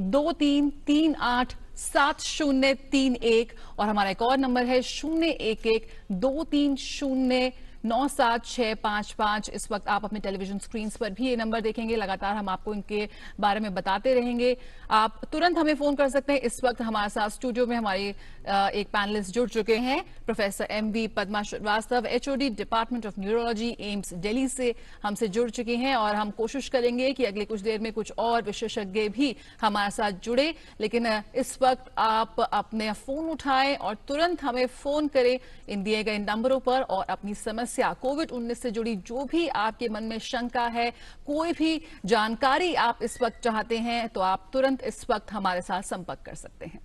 23387031 और हमारा एक और नंबर है 011-230-97655। इस वक्त आप अपने टेलीविजन स्क्रीन पर भी ये नंबर देखेंगे। लगातार हम आपको इनके बारे में बताते रहेंगे। आप तुरंत हमें फोन कर सकते हैं। इस वक्त हमारे साथ स्टूडियो में हमारे एक पैनलिस्ट जुड़ चुके हैं। Professor M V Padma Srivastava, HOD department of neurology, AIIMS Delhi से हमसे जुड़ चुकी हैं और हम कोशिश करेंगे कि अगले कुछ देर में कुछ और विशेषज्ञ भी हमारे साथ जुड़े। लेकिन इस वक्त आप अपने फोन उठाएं और तुरंत हमें फोन करें इन दिए गए नंबरों पर और अपनी समस्या कोविड-19 से जुड़ी जो भी आपके मन में शंका है, कोई भी जानकारी आप इस वक्त चाहते हैं तो आप तुरंत इस वक्त हमारे साथ संपर्क कर सकते हैं।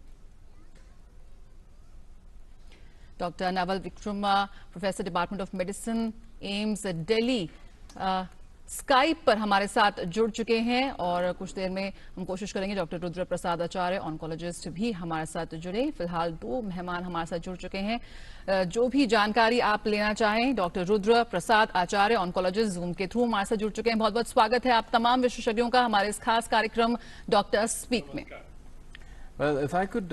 Doctor Naval Vikram, professor department of medicine, AIIMS Delhi, Skype पर हमारे साथ जुड़ चुके हैं और कुछ देर में हम कोशिश करेंगे डॉक्टर रुद्र प्रसाद आचार्य ऑन्कोलॉजिस्ट भी हमारे साथ जुड़े। फिलहाल 2 मेहमान हमारे साथ जुड़ चुके हैं। जो भी जानकारी आप लेना चाहें, doctor Rudra Prasad Acharya oncologist zoom के थ्रू हमारे साथ जुड़ चुके हैं। बहुत बहुत स्वागत है आप तमाम विशेषज्ञों का हमारे इस खास कार्यक्रम डॉक्टर स्पीक में। Well, if I could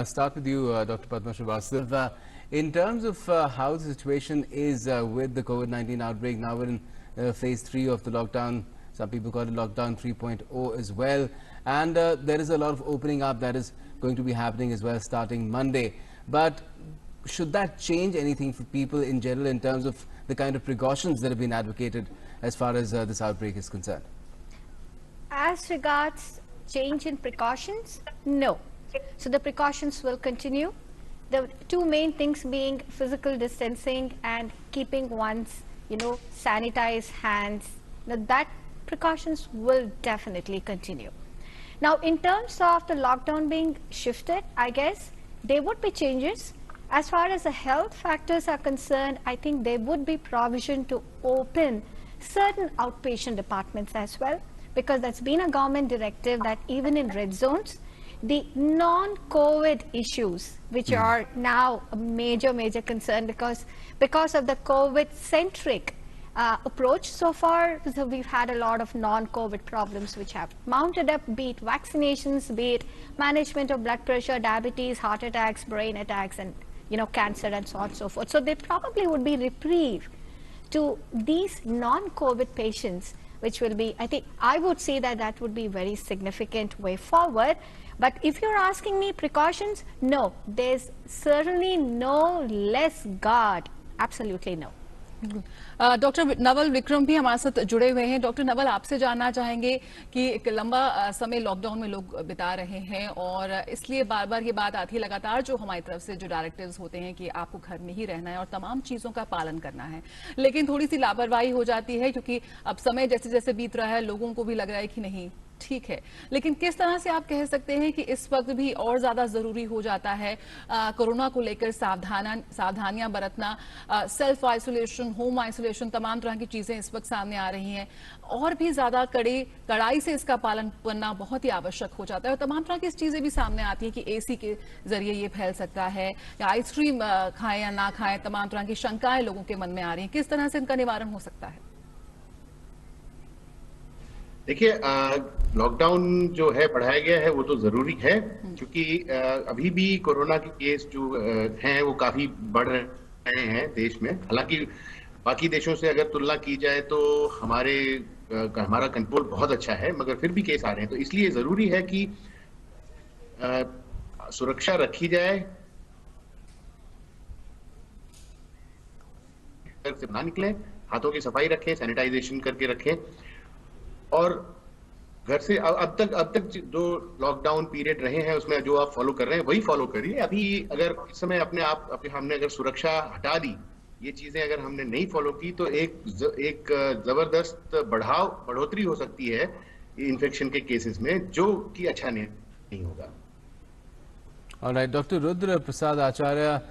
start with you, Dr. Padma Srivastav, in terms of how the situation is with the COVID-19 outbreak, now we're in phase 3 of the lockdown. Some people call it lockdown 3.0 as well, and there is a lot of opening up that is going to be happening as well starting Monday. But should that change anything for people in general in terms of the kind of precautions that have been advocated as far as this outbreak is concerned? As regards change in precautions, no. So the precautions will continue. The 2 main things being physical distancing and keeping one's, sanitized hands. Now that precautions will definitely continue. Now in terms of the lockdown being shifted, I guess there would be changes. As far as the health factors are concerned, I think there would be provision to open certain outpatient departments as well, because that's been a government directive that even in red zones, the non-COVID issues, which are now a major concern because of the COVID-centric approach so far. So we've had a lot of non-COVID problems which have mounted up, be it vaccinations, be it management of blood pressure, diabetes, heart attacks, brain attacks, and cancer and so on and so forth. So there probably would be reprieve to these non-COVID patients, which will be, I think, I would say that would be very significant way forward. But if you're asking me precautions, no, there's certainly no less guard, absolutely no. Doctor Naval Vikram भी हमारे साथ जुड़े हुए हैं। Doctor Naval, आपसे जानना चाहेंगे कि एक लंबा समय लॉकडाउन में लोग बिता रहे हैं और इसलिए बार बार ये बात आती है लगातार जो हमारी तरफ से जो डायरेक्टिव्स होते हैं कि आपको घर में ही रहना है और तमाम चीजों का पालन करना है, लेकिन थोड़ी सी लापरवाही हो जाती है क्योंकि अब समय जैसे जैसे बीत रहा है लोगों को भी लग रहा है कि नहीं ठीक है, लेकिन किस तरह से आप कह सकते हैं कि इस वक्त भी और ज्यादा जरूरी हो जाता है कोरोना को लेकर सावधानियां बरतना, सेल्फ आइसोलेशन, होम आइसोलेशन, तमाम तरह की चीजें इस वक्त सामने आ रही हैं और भी ज्यादा कड़ाई से इसका पालन करना बहुत ही आवश्यक हो जाता है और तमाम तरह की चीजें भी सामने आती हैं कि एसी के जरिए ये फैल सकता है या आइसक्रीम खाएं या ना खाएं, तमाम तरह की शंकाएं लोगों के मन में आ रही हैं। किस तरह से इनका निवारण हो सकता है? देखिए, लॉकडाउन जो है बढ़ाया गया है वो तो जरूरी है क्योंकि अभी भी कोरोना के केस जो हैं वो काफी बढ़ रहे हैं देश में। हालांकि बाकी देशों से अगर तुलना की जाए तो हमारा कंट्रोल बहुत अच्छा है, मगर फिर भी केस आ रहे हैं, तो इसलिए जरूरी है कि सुरक्षा रखी जाए, घर से ना निकलें, हाथों की सफाई रखें, सैनिटाइजेशन करके रखें और घर से अब तक जो लॉकडाउन पीरियड रहे हैं उसमें जो आप फॉलो कर रहे हैं वही फॉलो करिए। अभी अगर इस समय हमने अगर सुरक्षा हटा दी, ये चीजें अगर हमने नहीं फॉलो की तो एक जबरदस्त बढ़ोतरी हो सकती है इन्फेक्शन के केसेस में, जो कि अच्छा नहीं होगा। All right, Dr. Rudra Prasad Acharya,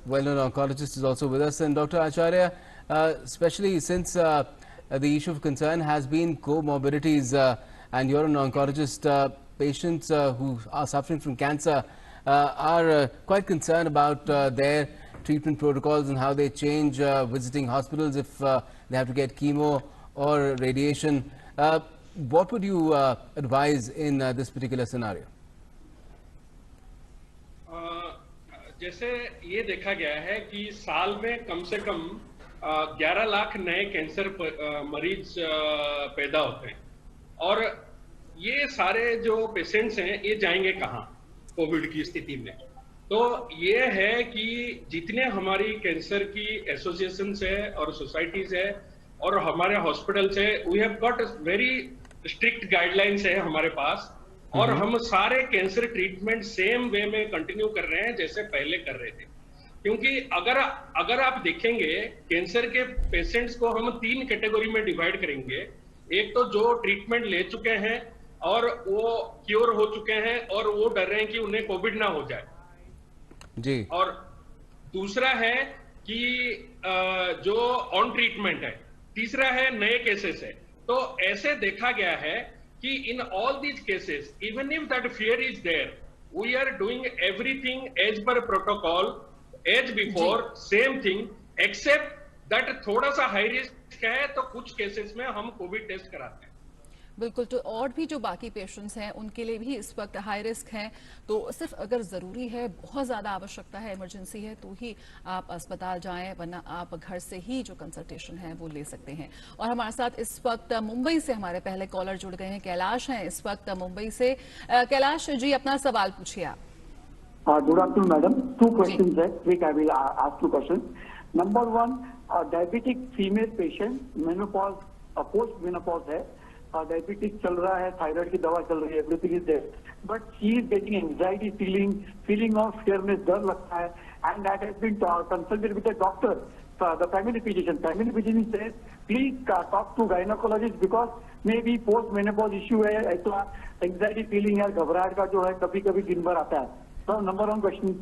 well-known oncologist, is also with us. And Dr. Acharya, especially since the issue of concern has been comorbidities, and you're an oncologist, patients who are suffering from cancer are quite concerned about their treatment protocols and how they change visiting hospitals if they have to get chemo or radiation. what would you advise in this particular scenario? जैसे ये देखा गया है कि साल में कम से कम 11 लाख नए कैंसर मरीज पैदा होते हैं, और ये सारे जो पेशेंट्स हैं ये जाएंगे कहाँ कोविड की स्थिति में? तो ये है कि जितने हमारी कैंसर की एसोसिएशंस है और सोसाइटीज है और हमारे हॉस्पिटल्स है, we have got very strict guidelines है हमारे पास, और हम सारे कैंसर ट्रीटमेंट सेम वे में कंटिन्यू कर रहे हैं जैसे पहले कर रहे थे। क्योंकि अगर आप देखेंगे कैंसर के पेशेंट्स को हम 3 कैटेगरी में डिवाइड करेंगे। एक तो जो ट्रीटमेंट ले चुके हैं और वो क्योर हो चुके हैं और वो डर रहे हैं कि उन्हें कोविड ना हो जाए जी, और दूसरा है कि जो ऑन ट्रीटमेंट है, तीसरा है नए केसेस है। तो ऐसे देखा गया है कि in all these cases, even if that fear is there, we are doing everything as per protocol, as before, same thing, except that थोड़ा सा हाई रिस्क है तो कुछ केसेस में हम कोविड टेस्ट कराते हैं। बिल्कुल, तो और भी जो बाकी पेशेंट्स हैं उनके लिए भी इस वक्त हाई रिस्क हैं, तो सिर्फ अगर ज़रूरी है, बहुत ज़्यादा आवश्यकता है, इमरजेंसी है, तो ही आप अस्पताल जाएं, वरना आप घर से ही जो कंसल्टेशन है वो ले सकते हैं। और हमारे साथ इस वक्त मुंबई से हमारे पहले कॉलर जुड़ गए हैं, कैलाश हैं इस वक्त मुंबई से। कैलाश जी, अपना सवाल पूछिए आप। Good afternoon, madam. 2 questions there. Quick, I will ask 2 questions. Number 1, diabetic female patient, menopause, post-menopause है, diabetic चल रहा है, thyroid की दवा चल रही है, everything is there. But she is getting anxiety, feeling of fearness, डर लगता है, and that has been consulted with a doctor, the family physician. Family physician says, please talk to gynecologist because maybe post-menopause issue है, ऐसा anxiety feeling है, घबराहट का जो है कभी-कभी दिन भर आता है। So number 1 question.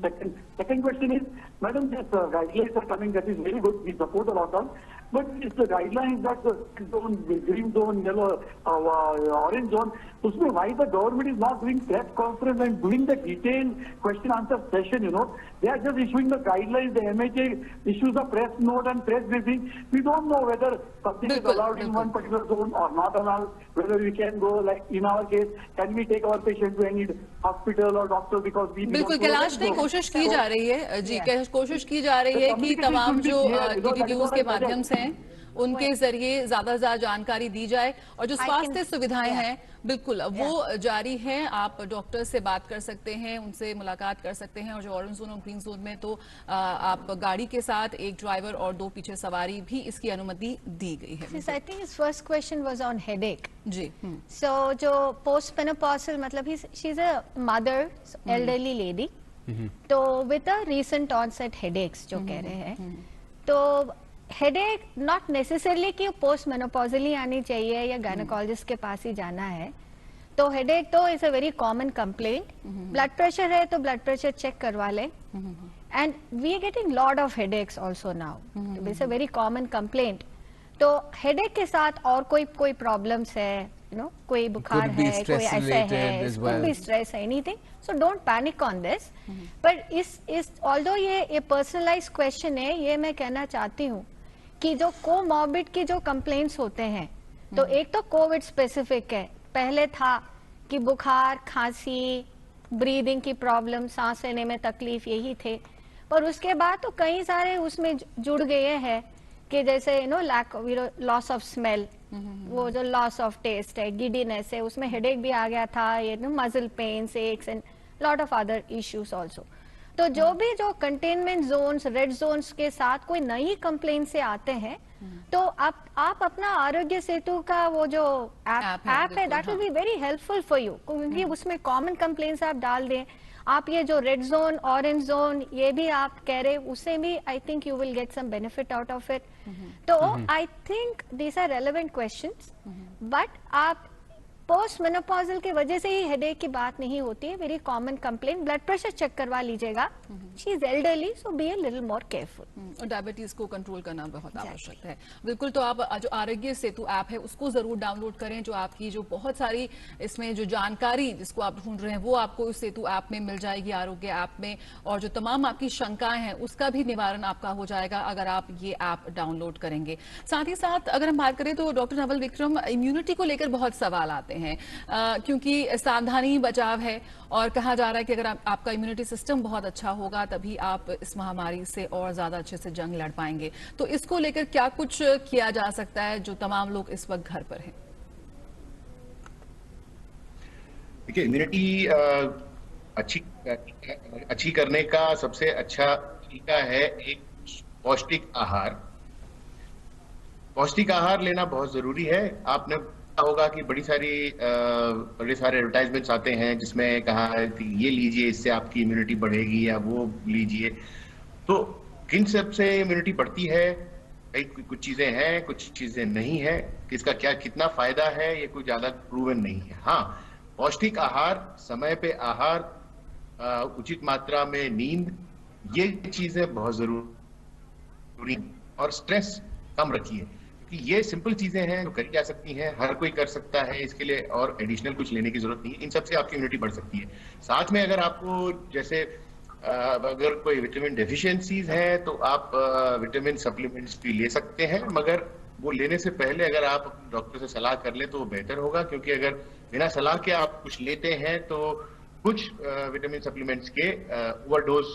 Second question is, madam, this guidelines are coming. That is very good. We support the lockdown, but it's the guidelines that the zone, green zone, yellow, orange zone. उसमें why the government is not doing press conference and doing the detailed question answer session? You know, they are just issuing the guidelines. The MHA issues a press note and press briefing. We don't know whether something is allowed in one particular zone or not allowed. Whether we can go, like in our case, can we take our patient to any hospital or doctor because we बिल्कुल, कैलाश ने कोशिश की जा रही है जी, कोशिश की जा रही है कि तमाम जो टीवी न्यूज के माध्यम से हैं उनके जरिए ज्यादा से ज्यादा जानकारी दी जाए, और जो स्वास्थ्य सुविधाएं हैं बिल्कुल वो जारी हैं। आप डॉक्टर से बात कर सकते हैं, उनसे मुलाकात कर सकते हैं, और जो ऑरेंज जोन और ग्रीन जोन में तो आप गाड़ी के साथ एक ड्राइवर और 2 पीछे सवारी भी इसकी अनुमति दी गई है। I think his first question was on headache जी। सो जो पोस्ट मेनोपॉजल मतलब she is a mother, elderly lady, तो with a recent onset headaches जो कह रहे हैं, तो हेडेक नॉट नेसेसरली कि पोस्ट मेनोपॉजल ही आनी चाहिए या गायनेकोलॉजिस्ट के पास ही जाना है। तो हेडेक तो is a very common complaint. Blood pressure है तो ब्लड प्रेशर चेक करवा ले, and we are getting lot of headaches also now, it's a very common complaint. तो हेडेक के साथ और कोई प्रॉब्लम्स है, यू नो, कोई बुखार है, कोई ऐसा है, could be stress, anything, so don't panic on this. but इस although ये पर्सनलाइज्ड क्वेश्चन है, ये मैं कहना चाहती हूँ कि जो कोमॉर्बिड की जो कंप्लेंट्स होते हैं, तो एक तो कोविड स्पेसिफिक है, पहले था कि बुखार, खांसी, ब्रीदिंग की प्रॉब्लम, सांस लेने में तकलीफ, यही थे। पर उसके बाद तो कई सारे उसमें जुड़ गए हैं कि जैसे you know loss of smell, वो जो लॉस ऑफ टेस्ट है, गिडीनेस है, उसमें हेडेक भी आ गया था, ये muscle pains, aches and lot of other issues also. तो जो भी जो कंटेनमेंट जोन्स, रेड जोन्स के साथ कोई नई कंप्लेंट से आते हैं, तो आप अपना आरोग्य सेतु का वो जो ऐप है, that will be very helpful for you, क्योंकि उसमें कॉमन कंप्लेंट्स आप डाल दें। आप ये जो रेड जोन, ऑरेंज जोन, ये भी आप कह रहे, उससे भी I think you will get some benefit out of it. तो I think these are relevant questions, but आप पोस्ट मेनोपॉजल की वजह से ही हेडेक की बात नहीं होती है, very common complaint. Blood pressure check करवा लीजिएगा, she is elderly so be a little more careful. और डायबिटीज को कंट्रोल करना बहुत आवश्यक है। बिल्कुल, तो आप जो आरोग्य सेतु ऐप है उसको जरूर डाउनलोड करें। जो आपकी जो बहुत सारी इसमें जो जानकारी जिसको आप ढूंढ रहे हैं वो आपको इस सेतु ऐप में मिल जाएगी, आरोग्य ऐप में। और जो तमाम आपकी शंकाएं हैं उसका भी निवारण आपका हो जाएगा अगर आप ये ऐप डाउनलोड करेंगे। साथ ही साथ अगर हम बात करें तो डॉक्टर नवल विक्रम, इम्यूनिटी को लेकर बहुत सवाल आते हैं क्योंकि सावधानी बचाव है और कहा जा रहा है कि अगर आपका इम्यूनिटी सिस्टम बहुत अच्छा होगा तभी आप इस महामारी से और ज्यादा अच्छे से जंग लड़ पाएंगे। तो इसको लेकर क्या कुछ किया जा सकता है जो तमाम लोग इस वक्त घर पर हैं? देखिए, इम्यूनिटी अच्छी करने का सबसे अच्छा तरीका है एक पौष्टिक आहार। पौष्टिक आहार लेना बहुत जरूरी है। आपने होगा कि बड़े सारे एडवर्टाइजमेंट्स आते हैं जिसमें कहा है कि ये लीजिए इससे आपकी इम्यूनिटी बढ़ेगी या वो लीजिए। तो किन सब से इम्यूनिटी बढ़ती है? कुछ चीजें हैं, कुछ चीजें नहीं है। किसका क्या कितना फायदा है ये कोई ज्यादा प्रूवन नहीं है। हाँ, पौष्टिक आहार, समय पे आहार, उचित मात्रा में नींद, ये चीजें बहुत जरूरी। और स्ट्रेस कम रखिए, ये सिंपल चीजें हैं जो करी जा सकती हैं, हर कोई कर सकता है। इसके लिए और एडिशनल कुछ लेने की जरूरत नहीं है। इन सबसे आपकी इम्यूनिटी बढ़ सकती है। साथ में अगर आपको जैसे अगर कोई विटामिन डेफिशिएंसीज है तो आप विटामिन सप्लीमेंट्स भी ले सकते हैं, मगर वो लेने से पहले अगर आप डॉक्टर से सलाह कर ले तो वो बेहतर होगा। क्योंकि अगर बिना सलाह के आप कुछ लेते हैं तो कुछ विटामिन सप्लीमेंट्स के ओवरडोज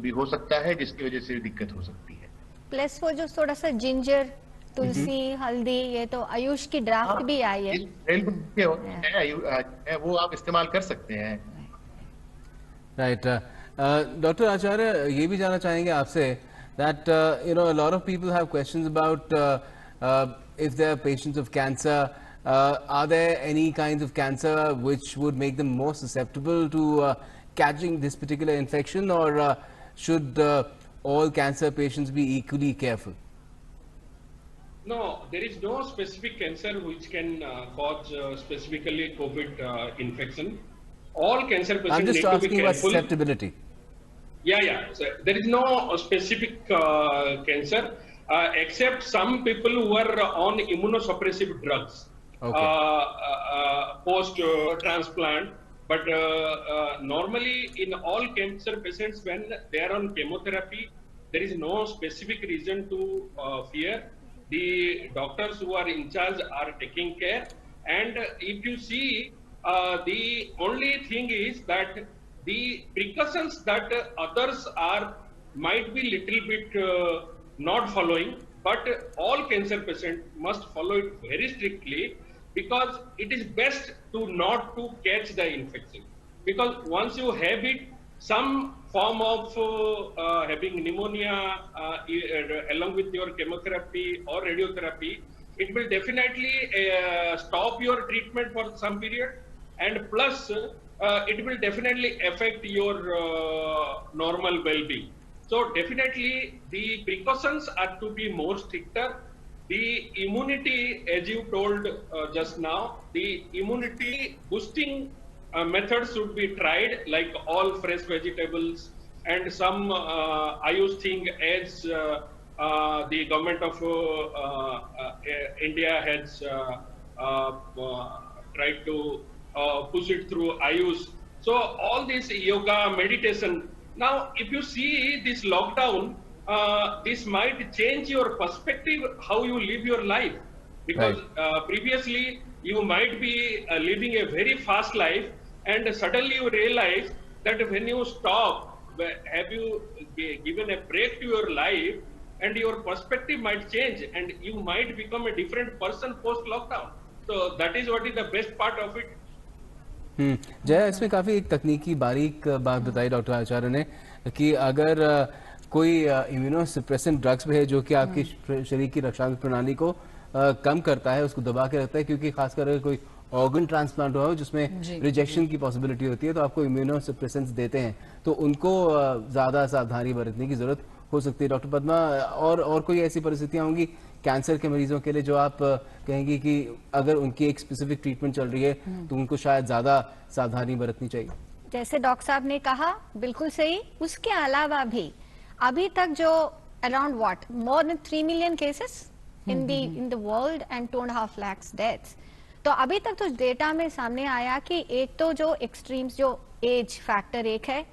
भी हो सकता है, जिसकी वजह से दिक्कत हो सकती है। प्लस वो जो थोड़ा सा जिंजर, तुलसी, हल्दी, ये तो आयुष की ड्राफ्ट भी आई है, वो आप इस्तेमाल कर सकते हैं। राइट। डॉक्टर आचार्य, ये भी जानना चाहेंगे आपसे that a lot of people have questions about if they are patients of cancer, are there any kinds of cancer which would make them more susceptible to catching this particular infection, or should all cancer patients be equally careful? No, there is no specific cancer which can cause specifically COVID infection. All cancer patients I'm just need to be asking about careful. susceptibility. Yeah. So there is no specific cancer except some people who are on immunosuppressive drugs post transplant. But normally in all cancer patients, when they are on chemotherapy, there is no specific reason to fear. The doctors who are in charge are taking care. And if you see, the only thing is that the precautions that others might be little bit not following, but all cancer patients must follow it very strictly, because it is best to not to catch the infection. Because once you have it, some form of having pneumonia along with your chemotherapy or radiotherapy, it will definitely stop your treatment for some period, and plus it will definitely affect your normal well-being. So definitely the precautions are to be more stricter. The immunity, as you told just now, the immunity boosting methods should be tried, like all fresh vegetables and some Ayush thing, as the government of India has tried to push it through Ayush. So all this yoga, meditation. Now, if you see this lockdown, this might change your perspective, how you live your life. Because previously you might be living a very fast life, and suddenly you realize that when you stop, have you given a break to your life, and your perspective might change, and you might become a different person post lockdown. So that is what is the best part of it. Jaya, इसमें काफी एक तकनीकी बारीक बात बताई doctor आचार्य ने कि अगर कोई इम्यूनोसप्रेसेंट ड्रग्स भी है जो कि आपकी शरीर की रक्षात्मक प्रणाली को कम करता है, उसको दबा के रखता है, क्योंकि खासकर अगर कोई ऑर्गन ट्रांसप्लांट हुआ हो जिसमें रिजेक्शन की पॉसिबिलिटी होती है तो आपको इम्यूनोसप्रेसेंट्स देते हैं, तो उनको ज्यादा सावधानी बरतने की जरूरत हो सकती है। डॉक्टर पद्मा, और कोई ऐसी परिस्थितियां होंगी कैंसर के मरीजों के लिए जो आप कहेंगी कि अगर उनकी एक स्पेसिफिक ट्रीटमेंट चल रही है तो उनको शायद ज्यादा सावधानी बरतनी चाहिए? जैसे डॉक्टर साहब ने कहा बिल्कुल सही। उसके अलावा भी अभी तक जो around what more than 3 million cases in the world and 2.5 lakh deaths, तो अभी तक तो डेटा में सामने आया कि एक तो जो एक्सट्रीम्स जो एज फैक्टर एक है,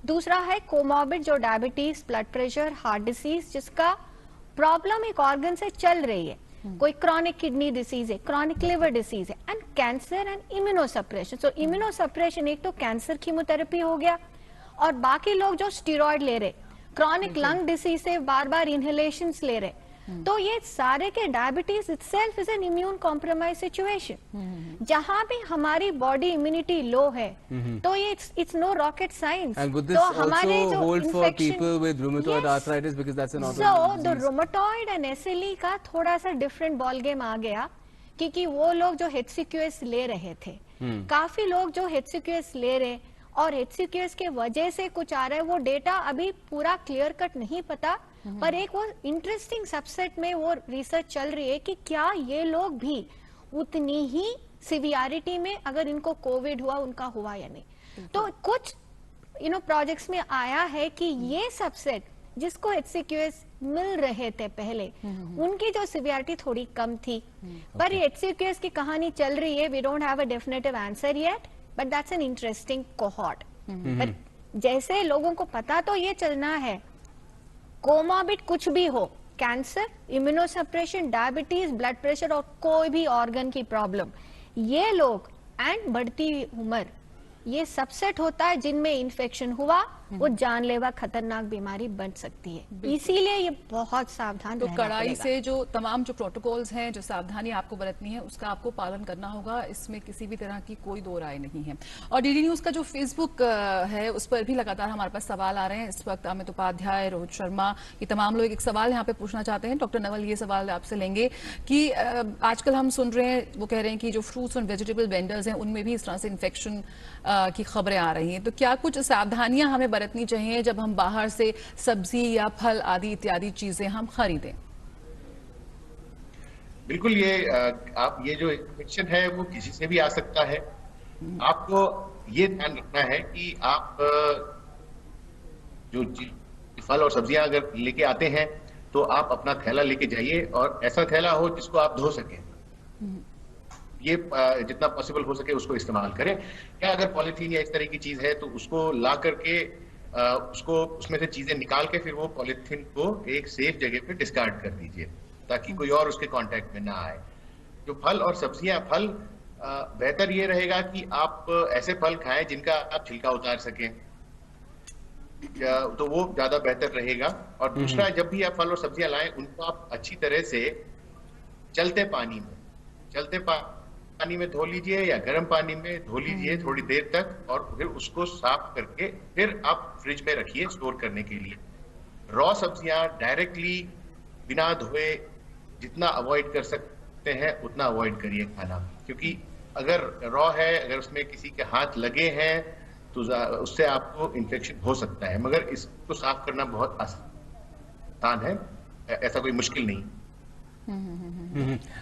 दूसरा है कोमॉर्बिड जो diabetes, blood pressure, heart disease जिसका प्रॉब्लम एक ऑर्गन से चल रही है, कोई क्रॉनिक किडनी डिसीज है, क्रॉनिक लिवर डिसीज है, and cancer and immunosuppression. So immunosuppression एक तो कैंसर कीमोथेरेपी हो गया, और बाकी लोग जो स्टीरॉयड ले रहे, क्रॉनिक लंग डिसीज से बार बार इनहेलेशंस ले रहे, तो ये सारे के diabetes itself is an immune compromise situation. जहां भी हमारी बॉडी इम्यूनिटी लो है तो ये it's no rocket science. And would this तो also हमारे जो hold for infection- people with rheumatoid Yes. arthritis because that's an So autoimmune the disease? rheumatoid and SLE का थोड़ा सा डिफरेंट बॉल गेम आ गया, क्योंकि वो लोग जो HCQS ले रहे थे, काफी लोग जो HCQS ले रहे और HCQS के वजह से कुछ आ रहा है, वो डेटा अभी पूरा क्लियर कट नहीं पता, पर एक वो इंटरेस्टिंग सबसेट में वो रिसर्च चल रही है कि क्या ये लोग भी उतनी ही सिवियरिटी में अगर इनको कोविड हुआ उनका हुआ या नहीं। तो कुछ प्रोजेक्ट्स में आया है कि ये सबसेट जिसको HCQS मिल रहे थे पहले, उनकी जो सिवियरिटी थोड़ी कम थी, पर ये HCQS की कहानी चल रही है। We don't have a definitive answer yet, but that's an interesting cohort. पर जैसे लोगों को पता तो ये चलना है, कोमॉर्बिड कुछ भी हो, cancer, immunosuppression, diabetes, blood pressure और कोई भी ऑर्गन की प्रॉब्लम, ये लोग एंड बढ़ती उम्र, ये सबसेट होता है जिनमें इन्फेक्शन हुआ, वो जानलेवा खतरनाक बीमारी बन सकती है। इसीलिए ये बहुत सावधान तो रहना कड़ाई पड़ेगा। से जो तमाम जो प्रोटोकॉल्स हैं, जो सावधानी आपको बरतनी है, उसका आपको पालन करना होगा, इसमें किसी भी तरह की कोई दो राय नहीं है। और डीडी न्यूज का जो फेसबुक है उस पर भी लगातार हमारे पास सवाल आ रहे हैं। इस वक्त अमित उपाध्याय, रोहित शर्मा, ये तमाम लोग एक सवाल यहाँ पे पूछना चाहते हैं। डॉक्टर नवल, ये सवाल आपसे लेंगे कि आजकल हम सुन रहे हैं, वो कह रहे हैं कि जो फ्रूट्स और वेजिटेबल वेंडर्स हैं उनमें भी इस तरह से इन्फेक्शन की खबरें आ रही हैं, तो क्या कुछ सावधानियां हमें बरतनी चाहिए जब हम बाहर से सब्जी या फल आदि इत्यादि चीजें हम खरीदें? बिल्कुल, ये जो इन्फेक्शन है वो किसी से भी आ सकता है। आपको ये ध्यान रखना है कि आप जो फल और सब्जियां अगर लेके आते हैं तो आप अपना थैला लेके जाइए, और ऐसा थैला हो जिसको आप धो सकें। ये जितना पॉसिबल हो सके उसको इस्तेमाल करें। क्या अगर पॉलीथीन या इस तरह की चीज है तो उसको ला करके उसको उसमें से चीजें निकाल के फिर वो पॉलीथीन को एक सेफ जगह पे डिस्कार्ड कर दीजिए, ताकि कोई और उसके कांटेक्ट में ना आए। जो फल और सब्जियां, फल बेहतर ये रहेगा कि आप ऐसे फल खाएं जिनका आप छिलका उतार सकें, तो वो ज्यादा बेहतर रहेगा। और दूसरा, जब भी आप फल और सब्जियां लाएं उनको आप अच्छी तरह से चलते पानी में धो लीजिए या गर्म पानी में धो लीजिए थोड़ी देर तक, और फिर उसको साफ करके फिर आप फ्रिज में रखिए स्टोर करने के लिए। रॉ सब्जियां डायरेक्टली बिना धोए जितना अवॉइड कर सकते हैं उतना अवॉइड करिए खाना, क्योंकि अगर रॉ है, अगर उसमें किसी के हाथ लगे हैं तो उससे आपको इन्फेक्शन हो सकता है। मगर इसको साफ करना बहुत आसान है, ऐसा कोई मुश्किल नहीं।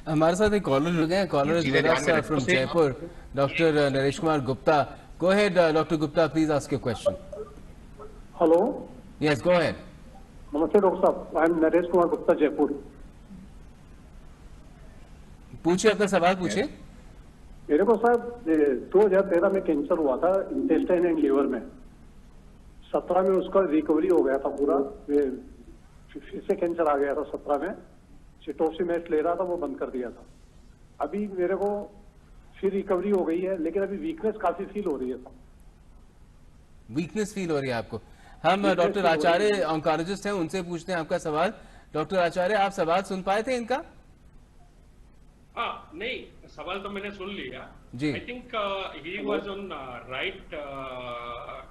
हमारे साथ एक कॉलर जुड़ गए हैं। Caller is with us from Jaipur, doctor Naresh Kumar Gupta. Go ahead doctor Gupta, please ask your question. Hello, yes, go ahead. नमस्ते डॉक्टर साहब, आई एम नरेश कुमार गुप्ता, जयपुर। पूछिए, अपना सवाल पूछिए। मेरे को साहब 2013 में कैंसर हुआ था इंटेस्टाइन एंड लीवर में। 17 में उसका रिकवरी हो गया था पूरा, फिर से कैंसर आ गया था 17 में। सिटोसिमेट ले रहा था, वो बंद कर दिया था। अभी मेरे को फिर रिकवरी हो गई है, लेकिन अभी वीकनेस काफी फील हो रही है। वीकनेस फील हो रही है आपको? हम डॉक्टर आचार्य ऑन्कोलॉजिस्ट हैं, उनसे पूछते हैं आपका सवाल। डॉक्टर आचार्य, आप सवाल सुन पाए थे इनका? हाँ, नहीं, सवाल तो मैंने सुन लिया जी। I think he was on right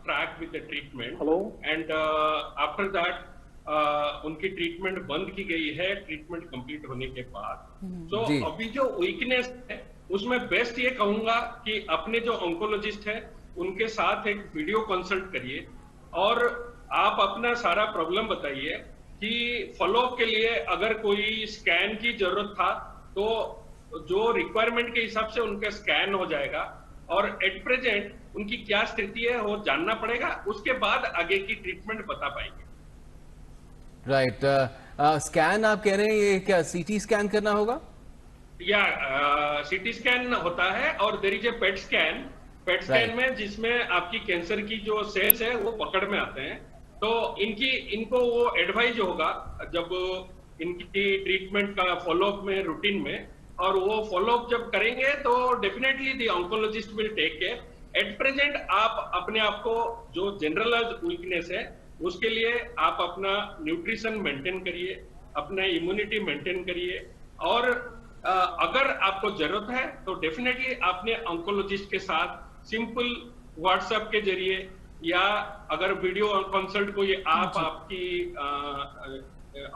track with the treatment. Hello. And after that उनकी ट्रीटमेंट बंद की गई है, ट्रीटमेंट कंप्लीट होने के बाद। तो जी। अभी जो वीकनेस है उसमें बेस्ट ये कहूंगा कि अपने जो ऑन्कोलॉजिस्ट है उनके साथ एक वीडियो कंसल्ट करिए और आप अपना सारा प्रॉब्लम बताइए। कि फॉलोअप के लिए अगर कोई स्कैन की जरूरत था तो जो रिक्वायरमेंट के हिसाब से उनका स्कैन हो जाएगा, और एट प्रेजेंट उनकी क्या स्थिति है वो जानना पड़ेगा, उसके बाद आगे की ट्रीटमेंट बता पाएंगे। राइट, स्कैन आप कह रहे हैं, ये क्या सीटी स्कैन करना होगा? या सीटी स्कैन होता है और there is a PET scan. PET scan में जिसमें आपकी कैंसर की जो सेल्स है वो पकड़ में आते हैं, तो इनको वो एडवाइज होगा जब इनकी ट्रीटमेंट का फॉलोअप में, रूटीन में, और वो फॉलोअप जब करेंगे तो definitely the oncologist will take care. At present आप अपने आप को, जो जनरल वीकनेस है उसके लिए आप अपना न्यूट्रिशन मेंटेन करिए, अपना इम्यूनिटी मेंटेन करिए, और अगर आपको जरूरत है तो डेफिनेटली आपने ऑन्कोलॉजिस्ट के साथ सिंपल व्हाट्सएप के जरिए, या अगर वीडियो कंसल्ट को ये आपकी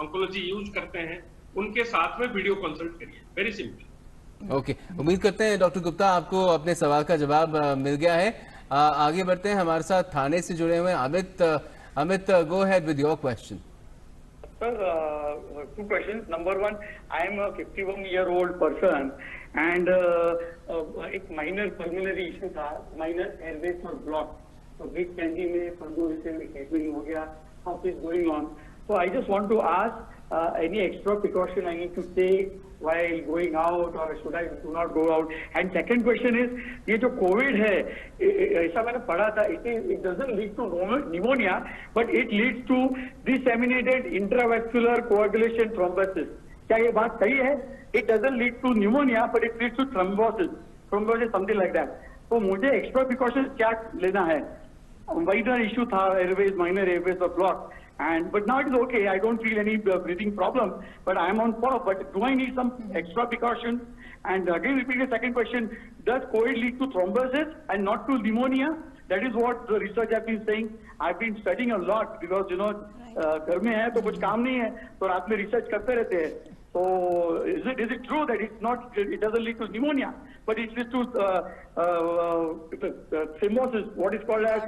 ऑन्कोलॉजी यूज करते हैं उनके साथ में वीडियो कंसल्ट करिए, वेरी सिंपल। ओके, उम्मीद करते हैं डॉक्टर गुप्ता आपको अपने सवाल का जवाब मिल गया है। आगे बढ़ते हैं, हमारे साथ थाने से जुड़े हुए हैं Amit, go ahead with your question. Sir, two questions. Number one, I am a 51-year-old person and एक minor pulmonary issue था, minor airways और block. So big candy में फंगो से headwind हो गया. How is going on? So I just want to ask any extra precaution I need to take while going out, or should I do not go out? And second question is, ये जो COVID है, ऐसा मैंने पढ़ा था, it doesn't lead to pneumonia, but it leads to disseminated intravascular coagulation thrombosis. क्या ये बात सही है? It doesn't lead to pneumonia, but it leads to thrombosis, something like that. तो मुझे extra precautions क्या लेना है? Minor issue था, minor airways or block. But now it is okay. I don't feel any breathing problem, but I am on POP. But do I need some extra precautions? And again, repeat the second question: does COVID lead to thrombosis and not to pneumonia? That is what the research have been saying. I've been studying a lot because घर में है तो कुछ काम नहीं है, तो रात में research करते रहते हैं. So is it true that it doesn't lead to pneumonia, but it leads to thrombosis, what is called as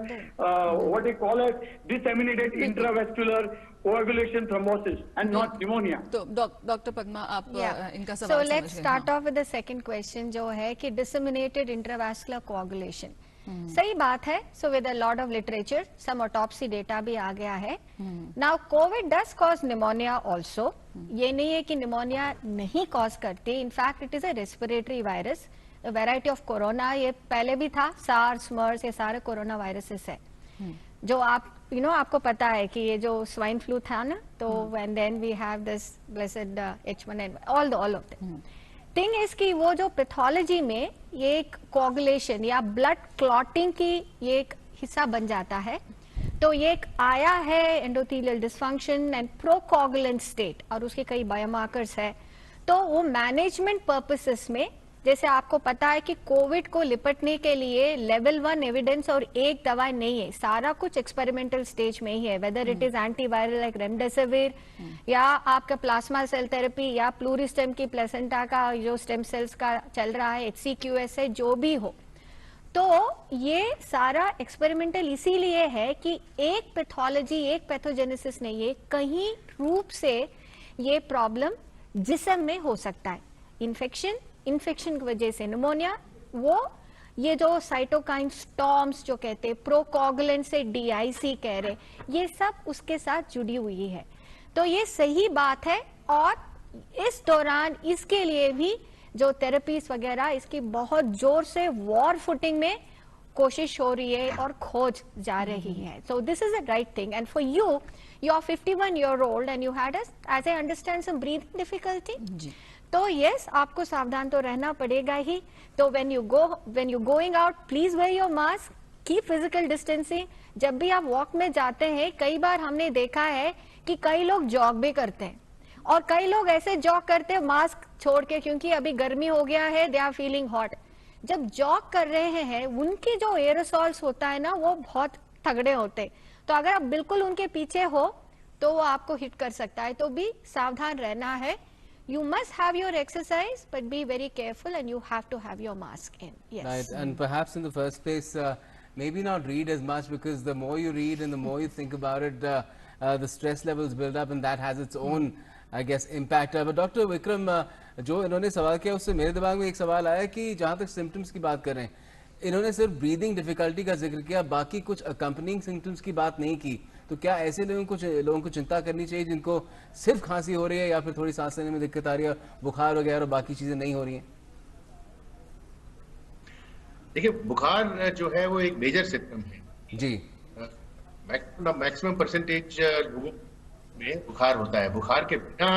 what they call as disseminated intravascular coagulation thrombosis, and not pneumonia. तो doctor Padma आप इनका So सवाल let's समझिए। start off with the second question, जो है कि disseminated intravascular coagulation. सही बात है. So with a lot of literature, some autopsy data भी आ गया है. Now COVID does cause pneumonia also. ये नहीं है कि pneumonia नहीं cause करती. In fact, it is a respiratory virus. A variety of corona, ये पहले भी था. SARS, MERS, ये सारे कोरोना वायरसेस है. जो आप आपको पता है कि ये जो स्वाइन फ्लू था ना, तो when then we have this blessed H1N1, all of them. Thing is कि वो जो पैथोलॉजी में ये एक कोगुलेशन या ब्लड क्लॉटिंग की ये एक हिस्सा बन जाता है, तो ये एक आया है एंडोथेलियल डिसफंक्शन एंड प्रोकोगुलेंट स्टेट, और उसके कई बायोमार्कर्स है. तो वो मैनेजमेंट पर्पसेस में, जैसे आपको पता है कि कोविड को लिपटने के लिए लेवल 1 एविडेंस और एक दवा नहीं है, सारा कुछ एक्सपेरिमेंटल स्टेज में ही है, whether it is antiviral like remdesivir या आपका प्लाज्मा सेल थेरेपी या प्लूरिस्टेम की प्लेसेंटा का जो स्टेम सेल्स का चल रहा है, HCQS है, जो भी हो. तो ये सारा एक्सपेरिमेंटल इसीलिए है कि एक पैथोलॉजी, एक पैथोजेनेसिस नहीं है, कहीं रूप से ये प्रॉब्लम जिस्म में हो सकता है. इन्फेक्शन की वजह से निमोनिया, वो ये जो साइटोकाइन स्टॉर्म्स जो कहते हैं, प्रोकोगुलेंट से DIC कह रहे, ये सब उसके साथ जुड़ी हुई है. तो ये सही बात है, और इस दौरान इसके लिए भी जो थेरेपीज वगैरह, इसकी बहुत जोर से वॉर फुटिंग में कोशिश हो रही है और खोज जा रही है. So this is a right thing. And for you are 51-year-old and you had, as I understand, some breathing difficulty. तो yes, आपको सावधान तो रहना पड़ेगा ही. तो when you going out, please wear your mask, keep physical distancing. जब भी आप वॉक में जाते हैं, कई बार हमने देखा है कि कई लोग जॉग भी करते हैं, और कई लोग ऐसे जॉग करते हैं मास्क छोड़ के, क्योंकि अभी गर्मी हो गया है, दे आर फीलिंग हॉट. जब जॉग कर रहे हैं, उनकी जो एरोसॉल्स होता है ना, वो बहुत तगड़े होते. तो अगर आप बिल्कुल उनके पीछे हो तो वो आपको हिट कर सकता है. तो भी सावधान रहना है. You must have your exercise, but be very careful, and you have to have your mask in. Yes. Right, and perhaps in the first place, maybe not read as much, because the more you read and the more you think about it, the stress levels build up and that has its own, I guess, impact. But Dr. Vikram, जो इन्होंने सवाल किया उससे मेरे दिमाग में एक सवाल आया कि जहाँ तक सिम्टम्स की बात करें, इन्होंने सिर्फ ब्रीदिंग डिफिकल्टी का जिक्र किया, बाकी कुछ अकम्पनिंग सिम्टम्स की बात नहीं की। तो क्या ऐसे लोगों को चिंता करनी चाहिए जिनको सिर्फ खांसी हो रही है या फिर थोड़ी सांस लेने में दिक्कत आ रही है, बुखार वगैरह और बाकी चीजें नहीं हो रही हैं? देखिए, बुखार जो है वो एक मेजर सिम्टम है जी। मैक्सिमम परसेंटेज लोगों में बुखार होता है। बुखार के बिना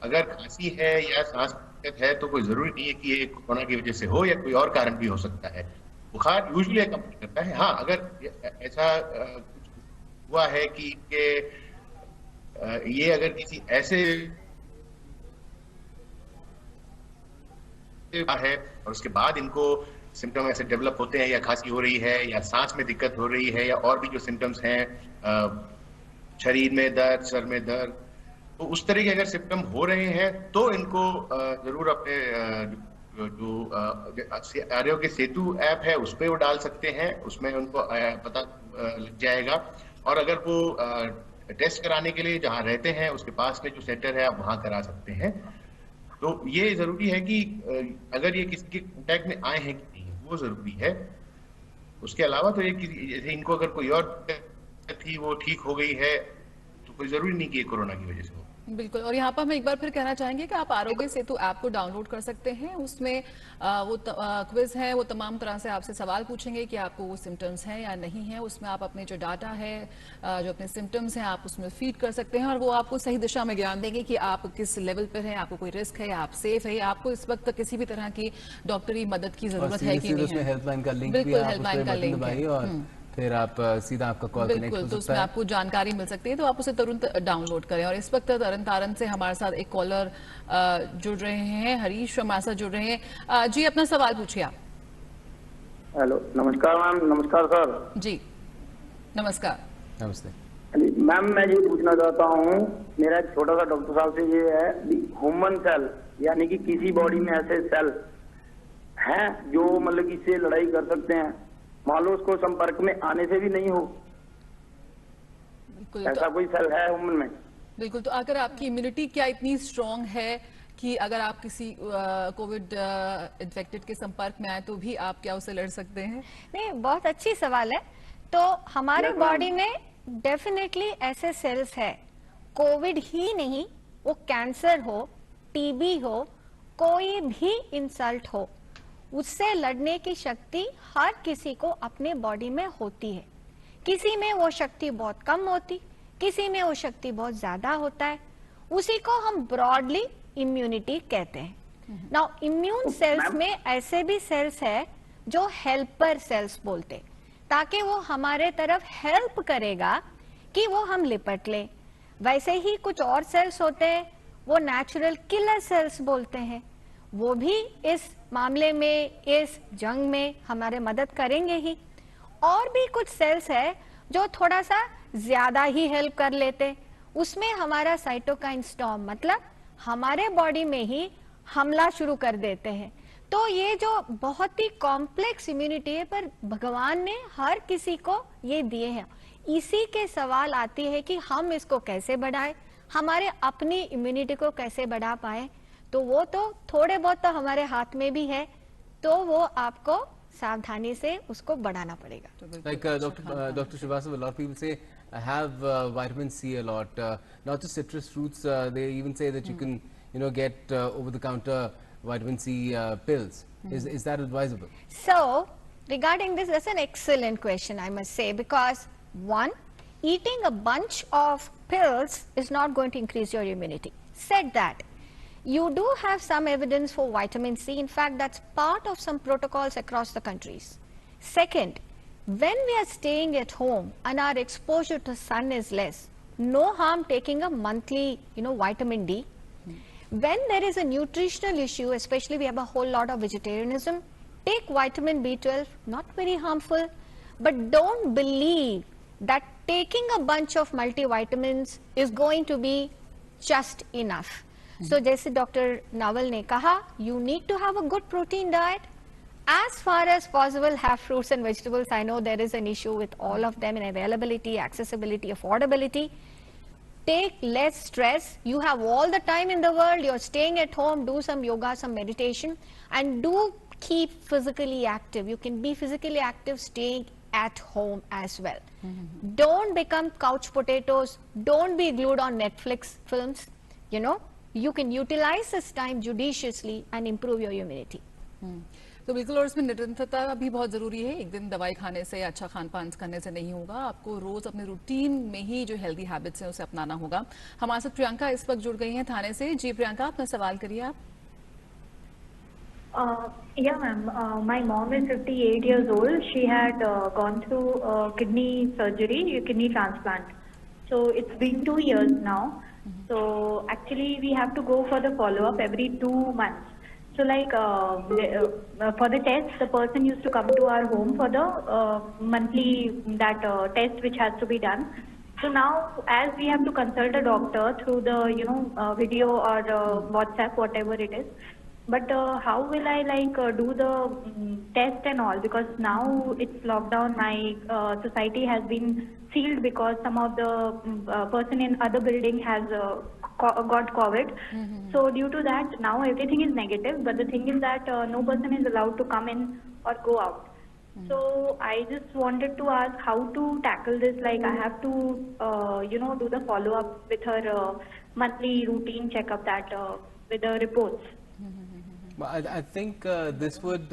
अगर खांसी है या सांस दिक्कत है तो कोई जरूरी नहीं है कि ये कोरोना की वजह से हो या कोई और कारण भी हो सकता है। बुखार यूजुअली अकम्पनी करता है। हाँ, अगर ऐसा हुआ है कि ये अगर किसी ऐसे है और उसके बाद इनको सिम्टम ऐसे डेवलप होते हैं या खांसी हो रही है या सांस में दिक्कत हो रही है या और भी जो सिम्टम्स हैं, शरीर में दर्द, सर में दर्द, तो उस तरह के अगर सिम्टम हो रहे हैं तो इनको जरूर अपने जो आरोग्य सेतु ऐप है उस पर वो डाल सकते हैं, उसमें उनको पता लग जाएगा। और अगर वो टेस्ट कराने के लिए जहाँ रहते हैं उसके पास में जो सेंटर है आप वहाँ करा सकते हैं। तो ये जरूरी है कि अगर ये किसी के कॉन्टैक्ट में आए हैं कि नहीं, वो जरूरी है। उसके अलावा तो ये इनको अगर कोई और दिक्कत थी वो ठीक हो गई है तो कोई जरूरी नहीं कि ये कोरोना की वजह से हो। बिल्कुल। और यहाँ पर हम एक बार फिर कहना चाहेंगे कि आप आरोग्य सेतु ऐप को डाउनलोड कर सकते हैं। उसमें वो क्विज है, वो तमाम तरह से आपसे सवाल पूछेंगे कि आपको वो सिम्टम्स हैं या नहीं है। उसमें आप अपने जो डाटा है, जो अपने सिम्टम्स हैं, आप उसमें फीड कर सकते हैं और वो आपको सही दिशा में ज्ञान देंगे कि आप किस लेवल पर हैं, आपको कोई रिस्क है, आप सेफ है, आपको इस वक्त किसी भी तरह की डॉक्टरी मदद की जरूरत है कि नहीं है। हेल्पलाइन का लिंक बिल्कुल, हेल्पलाइन का लिंक है और फिर आप सीधा आपका कॉल कनेक्ट हो बिल्कुल, तो सकता उसमें है। आपको जानकारी मिल सकती है, तो आप उसे तुरंत डाउनलोड करें। और इस वक्त तरन तारण से हमारे साथ एक कॉलर जुड़ रहे हैं, हरीश हमारे साथ जुड़ रहे हैं। जी, अपना सवाल पूछिए आप। हेलो, नमस्कार मैम। नमस्कार सर जी, नमस्कार। नमस्ते मैम। मैं ये पूछना चाहता हूँ, मेरा एक छोटा सा डॉक्टर साहब से ये है, ह्यूमन सेल यानी कि किसी बॉडी में ऐसे सेल हैं जो मतलब कि इससे लड़ाई कर सकते हैं, मान लो उसको संपर्क में आने से भी नहीं हो, बिल्कुल। ऐसा कोई सेल है ह्यूमन में? बिल्कुल, तो अगर आपकी इम्यूनिटी क्या इतनी स्ट्रांग है कि अगर आप किसी कोविड इन्फेक्टेड के संपर्क में आए तो भी आप क्या उसे लड़ सकते हैं? नहीं, बहुत अच्छी सवाल है। तो हमारे बॉडी में डेफिनेटली ऐसे सेल्स है, कोविड ही नहीं, वो कैंसर हो, टीबी हो, कोई भी इंसल्ट हो, उससे लड़ने की शक्ति हर किसी को अपने बॉडी में होती है। किसी में वो शक्ति बहुत कम होती, किसी में वो शक्ति बहुत ज्यादा होता है। उसी को हम ब्रॉडली इम्यूनिटी कहते हैं। नाउ इम्यून सेल्स में ऐसे भी सेल्स है जो हेल्पर सेल्स बोलते, ताकि वो हमारे तरफ हेल्प करेगा कि वो हम लिपट लें। वैसे ही कुछ और सेल्स होते हैं, वो नेचुरल किलर सेल्स बोलते हैं, वो भी इस मामले में, इस जंग में हमारे मदद करेंगे ही। और भी कुछ सेल्स है जो थोड़ा सा ज्यादा ही हेल्प कर लेते, उसमें हमारा साइटोकाइन स्टॉर्म मतलब हमारे बॉडी में ही हमला शुरू कर देते हैं। तो ये जो बहुत ही कॉम्प्लेक्स इम्यूनिटी है, पर भगवान ने हर किसी को ये दिए हैं। इसी के सवाल आती है कि हम इसको कैसे बढ़ाएं, हमारे अपनी इम्यूनिटी को कैसे बढ़ा पाए। तो वो तो थोड़े बहुत तो हमारे हाथ में भी है, तो वो आपको सावधानी से उसको बढ़ाना पड़ेगा। Like Dr. Srivastava, a lot of people say have vitamin C a lot, not just citrus fruits. They even say that you can, get over-the-counter vitamin C pills. Is that advisable? So regarding this, that's an excellent question, I must say, because one, eating a bunch of pills is not going to increase your immunity. Said that, you do have some evidence for vitamin C. In fact, that's part of some protocols across the countries. Second, when we are staying at home and our exposure to sun is less, no harm taking a monthly, vitamin D. When there is a nutritional issue, especially we have a whole lot of vegetarianism, take vitamin B12, not very harmful, but don't believe that taking a bunch of multivitamins is going to be just enough. So जैसे doctor novel ने कहा, you need to have a good protein diet As far as possible, have fruits and vegetables. I know there is an issue with all of them in availability, accessibility, affordability. Take less stress. You have all the time in the world. You're staying at home. Do some yoga, some meditation, and do keep physically active. You can be physically active staying at home as well. Don't become couch potatoes. Don't be glued on Netflix films. You know, you can utilize this time judiciously and improve your immunity. तो बिल्कुल, और इसमें निरंतरता भी बहुत ज़रूरी है। एक दिन दवाई खाने से या अच्छा खान पान करने से नहीं होगा, आपको रोज़ अपने रूटीन में ही जो हेल्दी हैबिट्स हैं उसे अपनाना होगा। हमारे साथ प्रियंका इस वक्त जुड़ गई हैं थाने से। जी प्रियंका, अपना सवाल करिए आप। Yeah, ma'am. My mom is 58 years old. She had gone through kidney surgery, kidney transplant. So it's been 2 years now. So actually we have to go for the follow-up every 2 months. So like for the test, the person used to come to our home for the monthly test which has to be done. So now, as we have to consult a doctor through the video or WhatsApp, whatever it is. But how will I do the test and all? Because now it's lockdown. My society has been sealed because some of the person in other building has got COVID. So due to that, now everything is negative. But the thing is that no person is allowed to come in or go out. So I just wanted to ask how to tackle this. Like I have to, do the follow up with her monthly routine checkup with the reports. Well, I think this would,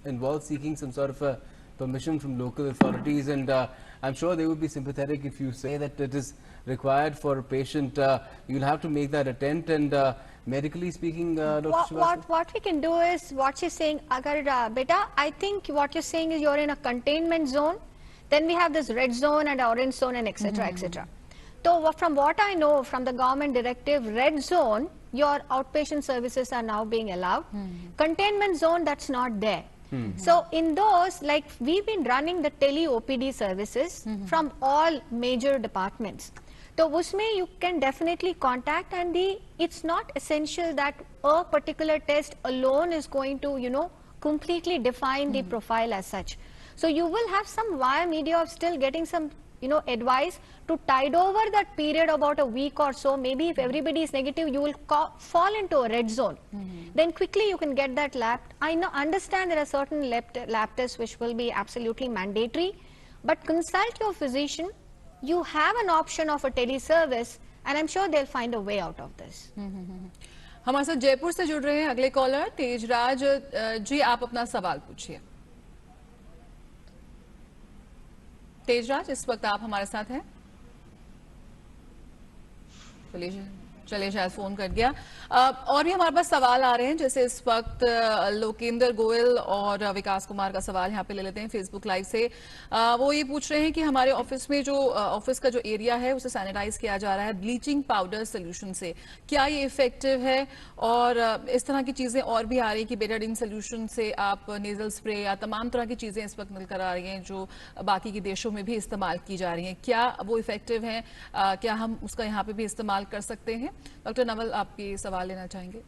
involve seeking some sort of a permission from local authorities, and I'm sure they would be sympathetic if you say that it is required for a patient. You'll have to make that attempt, and medically speaking, Dr. Srivastava? What we can do is, what she's saying, agar beta, I think what you're saying is you're in a containment zone. Then we have this red zone and orange zone and etc. etc. So from what I know from the government directive, red zone, your outpatient services are now being allowed. Containment zone, that's not there. So in those, like we've been running the tele OPD services from all major departments. So usme you can definitely contact, and it's not essential that a particular test alone is going to, completely define the profile as such. So you will have some via media of still getting some advice to tide over that period about a week or so. Maybe if everybody is negative, you will fall into a red zone. Then quickly you can get that lab. I understand there are certain lab tests which will be absolutely mandatory, but consult your physician. You have an option of a tele-service, and I'm sure they'll find a way out of this. हमारे साथ जयपुर से जुड़ रहे हैं अगले collar Tejraj जी, आप अपना सवाल पूछिए। तेजराज, इस वक्त आप हमारे साथ हैं? चलिए शायद फोन कट गया। और भी हमारे पास सवाल आ रहे हैं, जैसे इस वक्त लोकेंद्र गोयल और विकास कुमार का सवाल यहाँ पे ले लेते हैं फेसबुक लाइव से। वो ये पूछ रहे हैं कि हमारे ऑफिस में जो ऑफिस का जो एरिया है उसे सैनिटाइज किया जा रहा है ब्लीचिंग पाउडर सोल्यूशन से, क्या ये इफेक्टिव है? और इस तरह की चीजें और भी आ रही है कि बेटाडीन सोल्यूशन से आप नेजल स्प्रे या तमाम तरह की चीजें इस वक्त मिलकर आ रही हैं जो बाकी के देशों में भी इस्तेमाल की जा रही हैं, क्या वो इफेक्टिव है? क्या हम उसका यहाँ पे भी इस्तेमाल कर सकते हैं? डॉक्टर नवल, आपकी सवाल लेना चाहेंगे?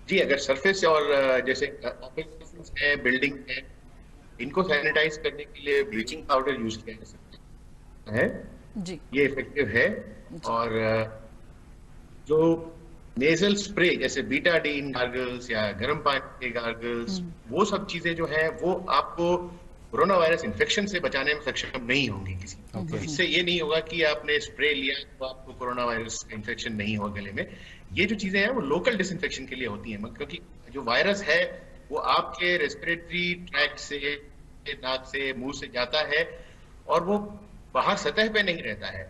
जी, अगर सरफेस और जैसे ऑफिस है, बिल्डिंग है, इनको सैनिटाइज करने के लिए ब्लीचिंग पाउडर यूज किया जा सकता है जी, ये इफेक्टिव है। और जो नेजल स्प्रे जैसे बीटाडीन गार्गल्स या गर्म पानी के गार्गल्स, वो सब चीजें जो है वो आपको कोरोना वायरस इन्फेक्शन से बचाने में सक्षम नहीं होंगी किसी। तो इससे ये नहीं होगा कि आपने स्प्रे लिया तो आपको कोरोना वायरस का इन्फेक्शन नहीं होगा गले में। ये जो चीजें हैं वो लोकल डिसइंफेक्शन के लिए होती हैं, क्योंकि जो वायरस है वो आपके रेस्पिरेटरी ट्रैक्ट से, नाक से, मुंह से जाता है और वो बाहर सतह पे नहीं रहता है,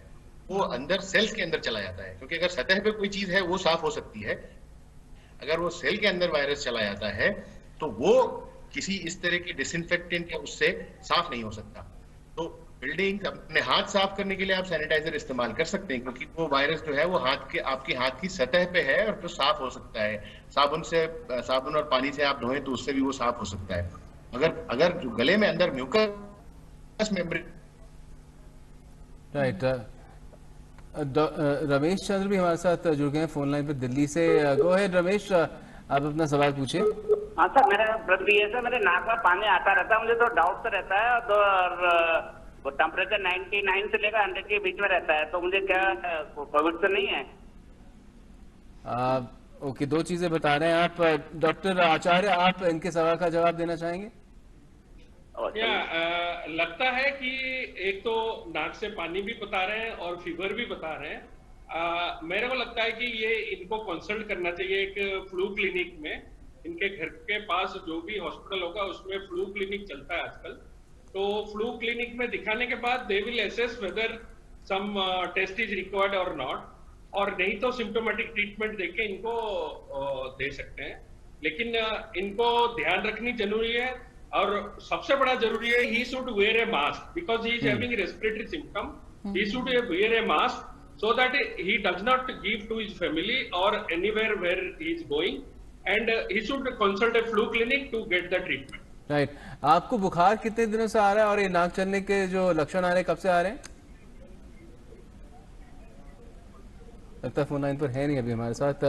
वो अंदर सेल्स के अंदर चला जाता है। क्योंकि अगर सतह पे कोई चीज है वो साफ हो सकती है, अगर वो सेल के अंदर वायरस चला जाता है तो वो किसी इस तरह की डिसइंफेक्टेंट या उससे साफ नहीं हो सकता। तो बिल्डिंग, अपने हाथ साफ करने के लिए आप सैनिटाइजर इस्तेमाल कर सकते हैं, क्योंकि वो वायरस जो है वो आपके हाथ की सतह पे है और तो साफ हो सकता है। साबुन और पानी से आप धोएं तो उससे भी वो साफ हो सकता है। अगर जो गले में अंदर mucus membrane. Right, Ramesh Chandra भी हमारे साथ जुड़ गए हैं फोन लाइन पे दिल्ली से। गो अहेड रमेश, आप अपना सवाल पूछिए। हाँ सर, मेरा प्रश्न ये है, मेरे नाक में पानी आता रहता है, मुझे तो डाउट तो रहता है, और टेम्परेचर 99 से लेकर 100 के बीच में रहता है, तो मुझे क्या कोविड तो नहीं है? ओके, दो चीजें बता रहे हैं आप। डॉक्टर आचार्य, आप इनके सवाल का जवाब देना चाहेंगे? लगता है कि एक तो नाक से पानी भी बता रहे हैं और फीवर भी बता रहे हैं। मेरे को लगता है कि ये इनको कंसल्ट करना चाहिए एक फ्लू क्लिनिक में। इनके घर के पास जो भी हॉस्पिटल होगा उसमें फ्लू क्लिनिक चलता है आजकल, तो फ्लू क्लिनिक में दिखाने के बाद they will assess whether some test is required और नॉट, और नहीं तो सिम्टोमेटिक ट्रीटमेंट देके इनको दे सकते हैं। लेकिन इनको ध्यान रखनी जरूरी है, और सबसे बड़ा जरूरी है he should wear a mask because he is having respiratory symptom. He should wear a mask so that he does not give to his family or anywhere where he is going, and he should consult a flu clinic to get the treatment. Right. आपको बुखार कितने दिनों से आ रहा है और ये नाक चलने के जो लक्षण आ रहे हैं कब से आ रहे हैं? लगता है फोन लाइन पर है नहीं अभी हमारे साथ,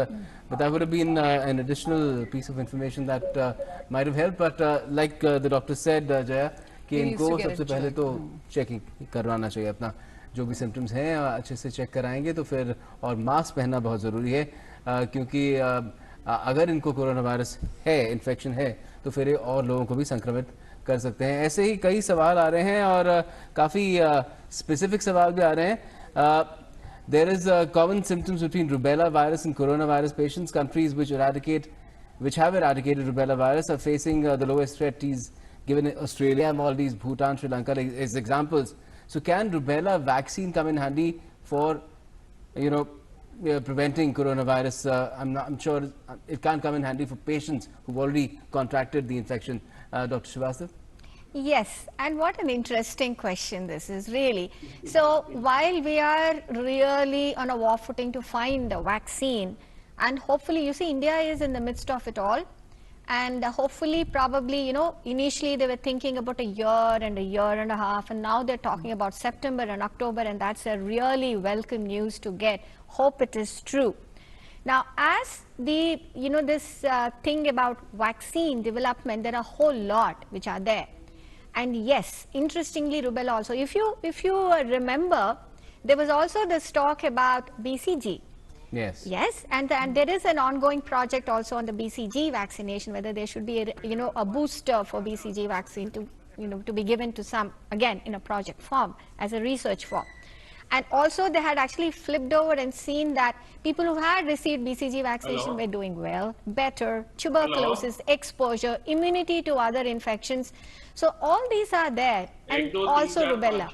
but that would have been an additional piece of information that might have helped, but like the doctor said, Jaya, कि इनको सबसे पहले तो चेकिंग करवाना चाहिए, अपना जो भी सिम्टम्स हैं अच्छे से चेक कराएंगे तो फिर, और मास्क पहनना बहुत ज़रूरी है, क्योंकि अगर इनको कोरोना वायरस है, इन्फेक्शन है, तो फिर ये और लोगों को भी संक्रमित कर सकते हैं। ऐसे ही कई सवाल आ रहे हैं और काफ़ी स्पेसिफिक सवाल भी आ रहे हैं। There is common symptoms between rubella virus and coronavirus patients. Countries which have eradicated rubella virus are facing the lowest threat. Given Australia, Maldives, Bhutan, Sri Lanka as examples. So can rubella vaccine come in handy for, preventing coronavirus? I'm sure it can't come in handy for patients who've already contracted the infection. Dr. Srivastava? Yes, and what an interesting question this is, really. So while we are really on a war footing to find a vaccine, and hopefully, you see, India is in the midst of it all, and hopefully, probably, initially they were thinking about a year and a half, and now they're talking about September and October, and that's a really welcome news to get. Hope it is true. Now, as the, this thing about vaccine development, there are a whole lot which are there. And yes, interestingly, rubella also. If you remember, there was also this talk about BCG. Yes. Yes, and there is an ongoing project also on the BCG vaccination, whether there should be a booster for BCG vaccine to be given to some, again, in a project form, as a research form. And also they had actually flipped over and seen that people who had received BCG vaccination were doing well, better, tuberculosis, exposure, immunity to other infections. So all these are there, and also rubella.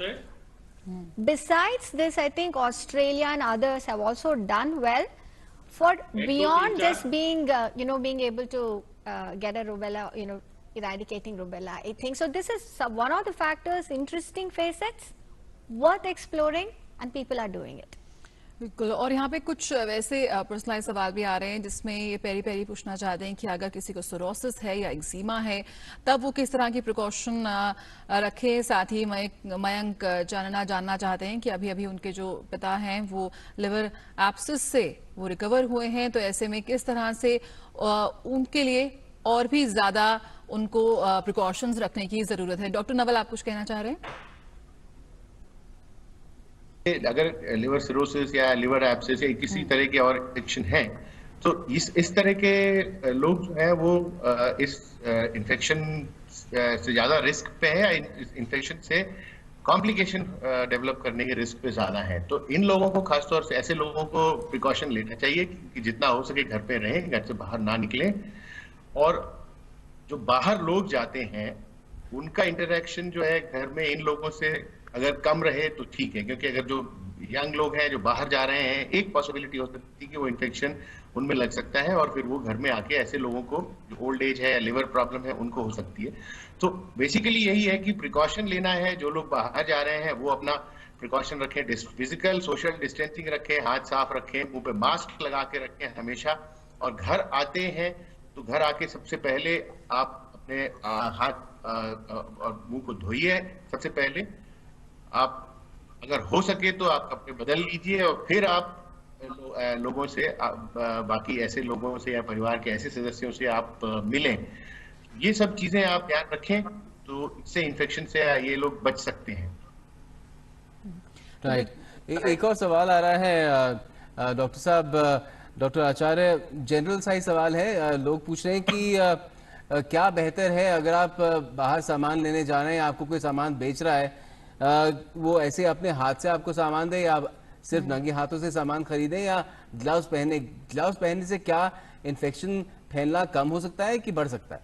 Besides this, I think Australia and others have also done well for beyond just being, being able to get a rubella, eradicating rubella, I think. So this is one of the factors, interesting facets, worth exploring, and people are doing it. बिल्कुल, और यहाँ पे कुछ वैसे personalise सवाल भी आ रहे हैं जिसमें ये पेरी पूछना चाहते हैं कि अगर किसी को सोरोसिस है या एक्जिमा है तब वो किस तरह की प्रिकॉशन रखे। साथ ही मयंक जानना चाहते हैं कि अभी उनके जो पिता हैं वो लिवर एब्सिस से वो रिकवर हुए हैं, तो ऐसे में किस तरह से उनके लिए और भी ज्यादा उनको प्रिकॉशंस रखने की जरूरत है। डॉक्टर नवल, आप कुछ कहना चाह रहे हैं? अगर लिवर सिरोसिस या लिवर एब्सेस या किसी तरह के और इन्फेक्शन है तो इस तरह के लोग जो है वो इस इन्फेक्शन से ज्यादा रिस्क पे है, इन्फेक्शन से कॉम्प्लिकेशन डेवलप करने के रिस्क पे ज्यादा है। तो इन लोगों को, खासतौर से ऐसे लोगों को प्रिकॉशन लेना चाहिए कि जितना हो सके घर पे रहें, घर से बाहर ना निकलें। और जो बाहर लोग जाते हैं उनका इंटरेक्शन जो है घर में इन लोगों से अगर कम रहे तो ठीक है, क्योंकि अगर जो यंग लोग हैं जो बाहर जा रहे हैं, एक पॉसिबिलिटी हो सकती है कि वो इन्फेक्शन उनमें लग सकता है और फिर वो घर में आके ऐसे लोगों को जो ओल्ड एज है या लिवर प्रॉब्लम है उनको हो सकती है। तो बेसिकली यही है कि प्रिकॉशन लेना है। जो लोग बाहर जा रहे हैं वो अपना प्रिकॉशन रखें, फिजिकल सोशल डिस्टेंसिंग रखें, हाथ साफ रखें, मुंह पे मास्क लगा के रखें हमेशा। और घर आते हैं तो घर आके सबसे पहले आप अपने हाथ और मुंह को धोइए। सबसे पहले आप अगर हो सके तो आप कपड़े बदल लीजिए और फिर आप लोगों से बाकी ऐसे लोगों से या परिवार के ऐसे सदस्यों से आप मिलें, ये सब चीजें आप ध्यान रखें, तो इससे इन्फेक्शन से ये लोग बच सकते हैं। राइट, एक और सवाल आ रहा है डॉक्टर साहब, डॉक्टर आचार्य, जनरल सा ही सवाल है। लोग पूछ रहे हैं कि क्या बेहतर है अगर आप बाहर सामान लेने जा रहे हैं, आपको कोई सामान बेच रहा है, वो ऐसे अपने हाथ से आपको सामान दे या सिर्फ नंगे हाथों से सामान खरीदें, या ग्लव्स पहनने से क्या इन्फेक्शन फैलना कम हो सकता है कि बढ़ सकता है?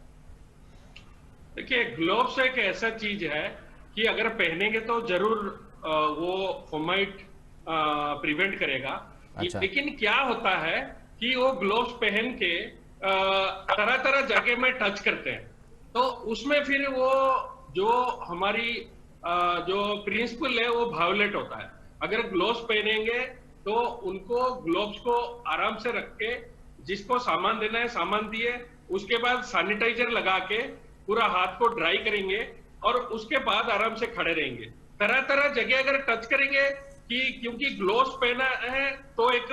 देखिए, ग्लोव्स एक ऐसा चीज है कि अगर पहनेंगे तो जरूर वो फोमाइट प्रिवेंट करेगा। अच्छा। लेकिन क्या होता है कि वो ग्लोव्स पहन के तरह तरह जगह में टच करते हैं, तो उसमें फिर वो जो हमारी जो प्रिंसिपल है वो वायोलेट होता है। अगर ग्लोव्स पहनेंगे तो उनको ग्लोव्स को आराम से रख के जिसको सामान देना है सामान दिए, उसके बाद सैनिटाइजर लगा के पूरा हाथ को ड्राई करेंगे और उसके बाद आराम से खड़े रहेंगे। तरह तरह जगह अगर टच करेंगे कि क्योंकि ग्लोव्स पहना है तो एक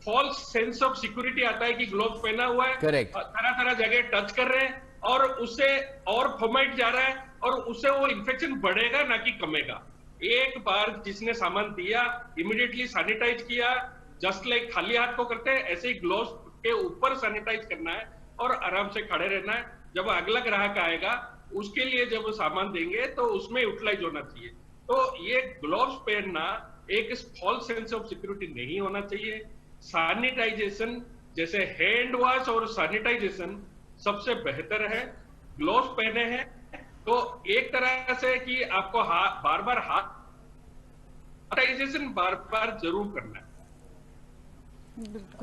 फॉल्स सेंस ऑफ सिक्योरिटी आता है कि ग्लोव्स पहना हुआ है, Correct. तरह तरह जगह टच कर रहे हैं और उससे और फोमाइट जा रहा है और उससे वो इन्फेक्शन बढ़ेगा ना कि कमेगा। एक बार जिसने सामान दिया इमीडिएटली सैनिटाइज किया, जस्ट लाइक खाली हाथ को करते हैं ऐसे ही ग्लोव्स के ऊपर सैनिटाइज करना है और आराम से खड़े रहना है। जब अगला ग्राहक आएगा उसके लिए जब सामान देंगे तो उसमें यूटिलाइज होना चाहिए। तो ये ग्लोव्स पहनना एक फॉल्स सेंस ऑफ सिक्योरिटी नहीं होना चाहिए। सैनिटाइजेशन जैसे हैंड वॉश और सैनिटाइजेशन सबसे बेहतर है। ग्लोव्स पहने हैं तो एक तरह से कि आपको बार बार हाथ सैनिटाइजेशन बार बार जरूर करना है।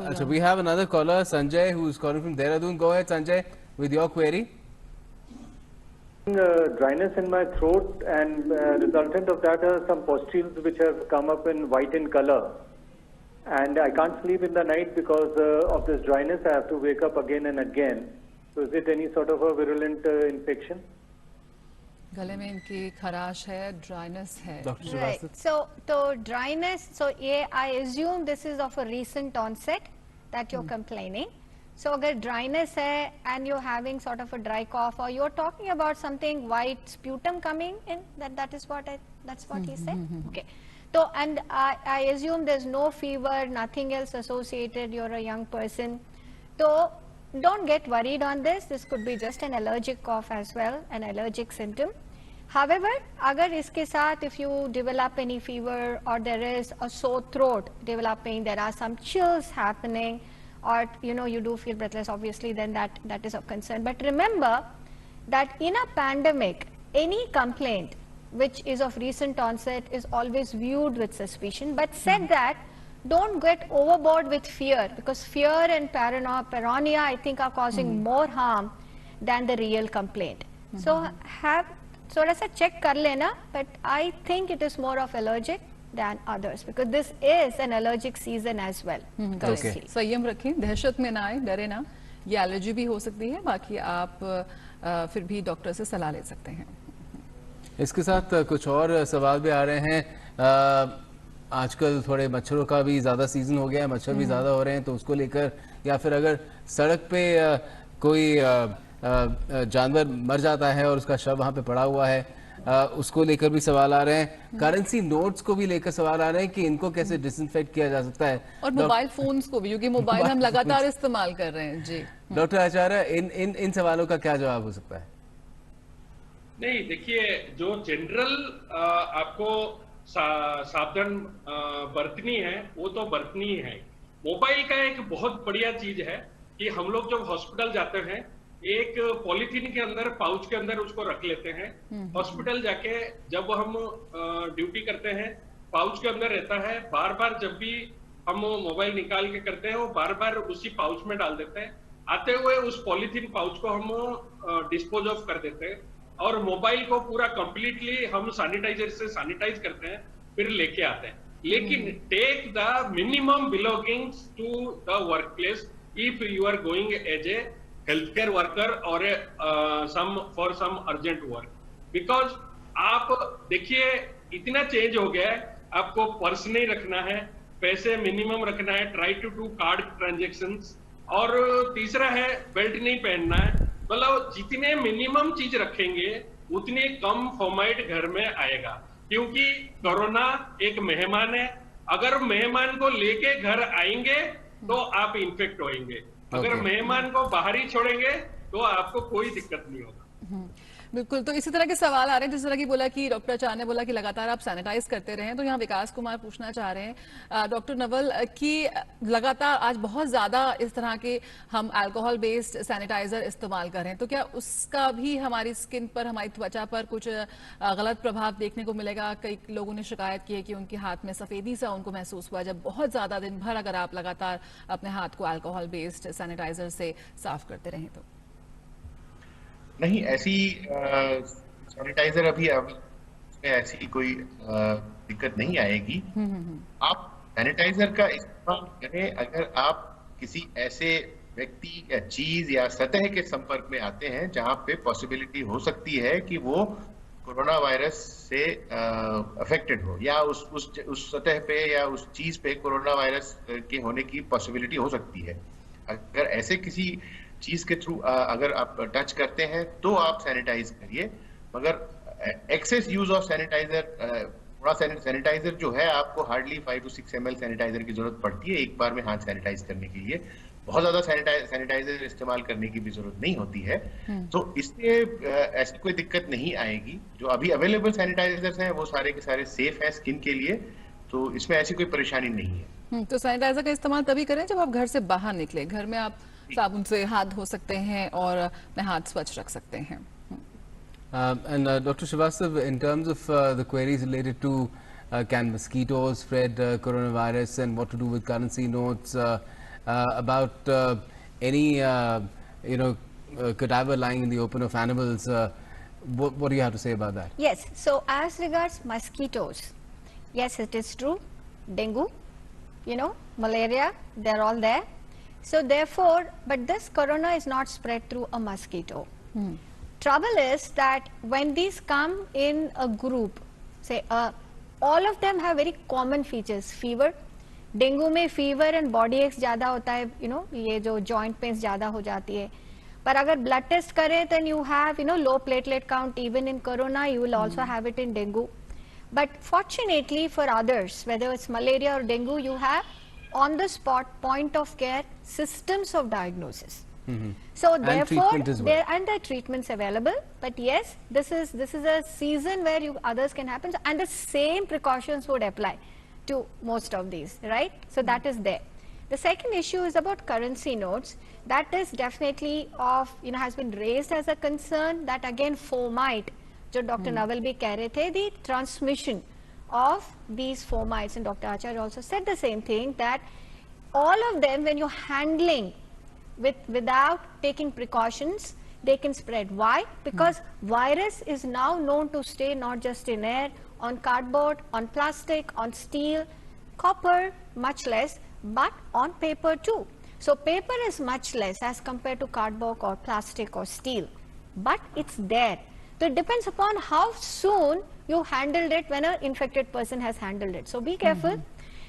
अच्छा, we have another caller, Sanjay, who is calling from Dehradun. Go ahead, Sanjay, with your query. Dryness in my throat, and resultant of that are some pustules which have come up in white in color, and I can't sleep in the night because of this dryness. I have to wake up again and again. So is it any sort of a virulent infection? गले में इनकी खराश है, dryness है। Dr. Right. Srivastava? So dryness. So yeah, I assume this is of a recent onset that you're complaining. So अगर dryness है and you're having sort of a dry cough, or you're talking about something white sputum coming in, that's what he said. Okay. So and I assume there's no fever, nothing else associated. You're a young person. So don't get worried on this. This could be just an allergic cough as well, an allergic symptom. However, अगर इसके साथ if you develop any fever or there is a sore throat developing, there are some chills happening, or you do feel breathless, obviously then that is of concern. But remember that in a pandemic, any complaint which is of recent onset is always viewed with suspicion. But said that, don't get overboard with fear, because fear and paranoia I think are causing more harm than the real complaint. So have थोड़ा सा check कर लेना, but I think it is more of allergic than others, because this is an allergic season as well. Okay. संयम रखें, दहशत में ना आए, डरे ना। ये एलर्जी भी हो सकती है, बाकी आप फिर भी डॉक्टर से सलाह ले सकते हैं। इसके साथ कुछ और सवाल भी आ रहे हैं। आजकल थोड़े मच्छरों का भी ज़्यादा सीजन हो गया है, मच्छर भी ज़्यादा हो रहे हैं, तो उसको लेकर, या फिर अगर सड़क पे कोई जानवर मर जाता है और उसका शव वहाँ पे पड़ा हुआ है, उसको लेकर भी सवाल आ रहे हैं। करेंसी नोट्स को भी लेकर सवाल आ रहे हैं कि इनको कैसे डिसइंफेक्ट किया जा सकता है, और मोबाइल फोन्स को भी, क्योंकि मोबाइल हम लगातार इस्तेमाल कर रहे हैं। जी डॉक्टर आचार्य, इन सवालों का क्या जवाब हो सकता है? नहीं, देखिए, जो जनरल आपको सावधान बरतनी है वो तो बरतनी ही है। मोबाइल का एक बहुत बढ़िया चीज है कि हम लोग जब हॉस्पिटल जाते हैं एक पॉलिथीन के अंदर, पाउच के अंदर उसको रख लेते हैं। हॉस्पिटल जाके जब हम ड्यूटी करते हैं पाउच के अंदर रहता है, बार बार जब भी हम मोबाइल निकाल के करते हैं वो बार बार उसी पाउच में डाल देते हैं। आते हुए उस पॉलिथीन पाउच को हम डिस्पोज ऑफ कर देते हैं और मोबाइल को पूरा कंप्लीटली हम सैनिटाइजर से सैनिटाइज करते हैं, फिर लेके आते हैं। लेकिन take the minimum belongings to the work place if you are going as a health care worker और for some urgent work, because आप देखिए इतना चेंज हो गया है, आपको पर्स नहीं रखना है, पैसे मिनिमम रखना है, try to do card transactions, और तीसरा है बेल्ट नहीं पहनना है। मतलब जितने मिनिमम चीज रखेंगे उतने कम फॉर्माइट घर में आएगा, क्योंकि कोरोना एक मेहमान है। अगर मेहमान को लेके घर आएंगे तो आप इन्फेक्ट होंगे, अगर मेहमान को बाहर ही छोड़ेंगे तो आपको कोई दिक्कत नहीं होगा। बिल्कुल, तो इसी तरह के सवाल आ रहे हैं, जिस तरह की बोला कि डॉक्टर आचार्य ने बोला कि लगातार आप सैनिटाइज करते रहें, तो यहाँ विकास कुमार पूछना चाह रहे हैं डॉक्टर नवल कि लगातार आज बहुत ज्यादा इस तरह के हम अल्कोहल बेस्ड सैनिटाइजर इस्तेमाल करें, तो क्या उसका भी हमारी स्किन पर, हमारी त्वचा पर कुछ गलत प्रभाव देखने को मिलेगा? कई लोगों ने शिकायत की है कि उनके हाथ में सफेदी सा उनको महसूस हुआ जब बहुत ज्यादा दिन भर अगर आप लगातार अपने हाथ को अल्कोहल बेस्ड सैनिटाइजर से साफ करते रहें तो। नहीं, ऐसी सैनिटाइजर अभी ऐसी कोई दिक्कत नहीं आएगी। आप सैनिटाइजर का इस्तेमाल करें अगर आप किसी ऐसे व्यक्ति या चीज या सतह के संपर्क में आते हैं जहां पे पॉसिबिलिटी हो सकती है कि वो कोरोना वायरस से अफेक्टेड हो, या उस सतह पे या उस चीज पे कोरोना वायरस के होने की पॉसिबिलिटी हो सकती है। अगर ऐसे किसी चीज के थ्रू अगर आप टच करते हैं तो आप सैनिटाइज करिए, मगर एक्सेस यूज ऑफ सैनिटाइजर, थोड़ा सैनिटाइजर जो है आपको हार्डली 5 to 6 ml सैनिटाइजर की जरूरत पड़ती है एक बार में हाथ सैनिटाइज करने के लिए। बहुत ज्यादा सैनिटाइजर इस्तेमाल करने की भी जरूरत नहीं होती है, तो इससे ऐसी कोई दिक्कत नहीं आएगी। जो अभी अवेलेबल सैनिटाइजर्स हैं वो सारे के सारे सेफ है स्किन के लिए, तो इसमें ऐसी कोई परेशानी नहीं है। तो सैनिटाइजर का इस्तेमाल तभी करें जब आप घर से बाहर निकले, घर में आप साबुन से हाथ धो सकते हैं और अपने हाथ स्वच्छ रख सकते हैं। And Dr. Srivastava, in terms of the queries related to can mosquitoes spread coronavirus and what to do with currency notes, about any cadaver lying in the open of animals, what do you have to say about that? Yes, so as regards mosquitoes, yes, it is true. Dengue, malaria, they're all there. So therefore, but this corona is not spread through a mosquito. Trouble is that when these come in a group, say all of them have very common features. Fever, dengue में fever and body aches ज्यादा होता है, ये जो joint pains ज्यादा हो जाती है। पर अगर ब्लड टेस्ट करें then you have low platelet count even in corona, you will also have it in dengue. But fortunately for others, whether it's malaria or dengue, you have on the spot point of care systems of diagnosis. So therefore there and the treatments available, but yes, this is a season where others can happen, and the same precautions would apply to most of these, right? So that is there. The second issue is about currency notes. That is definitely of has been raised as a concern, that again fomite, जो Dr. Naval भी कह रहे थे, the transmission of these fomites, and Dr. Acharya also said the same thing, that all of them, when you're handling without taking precautions, they can spread. Why? Because virus is now known to stay not just in air, on cardboard, on plastic, on steel, copper, much less, but on paper too. So paper is much less as compared to cardboard or plastic or steel, but it's there. So it depends upon how soon you handled it when an infected person has handled it. So be careful.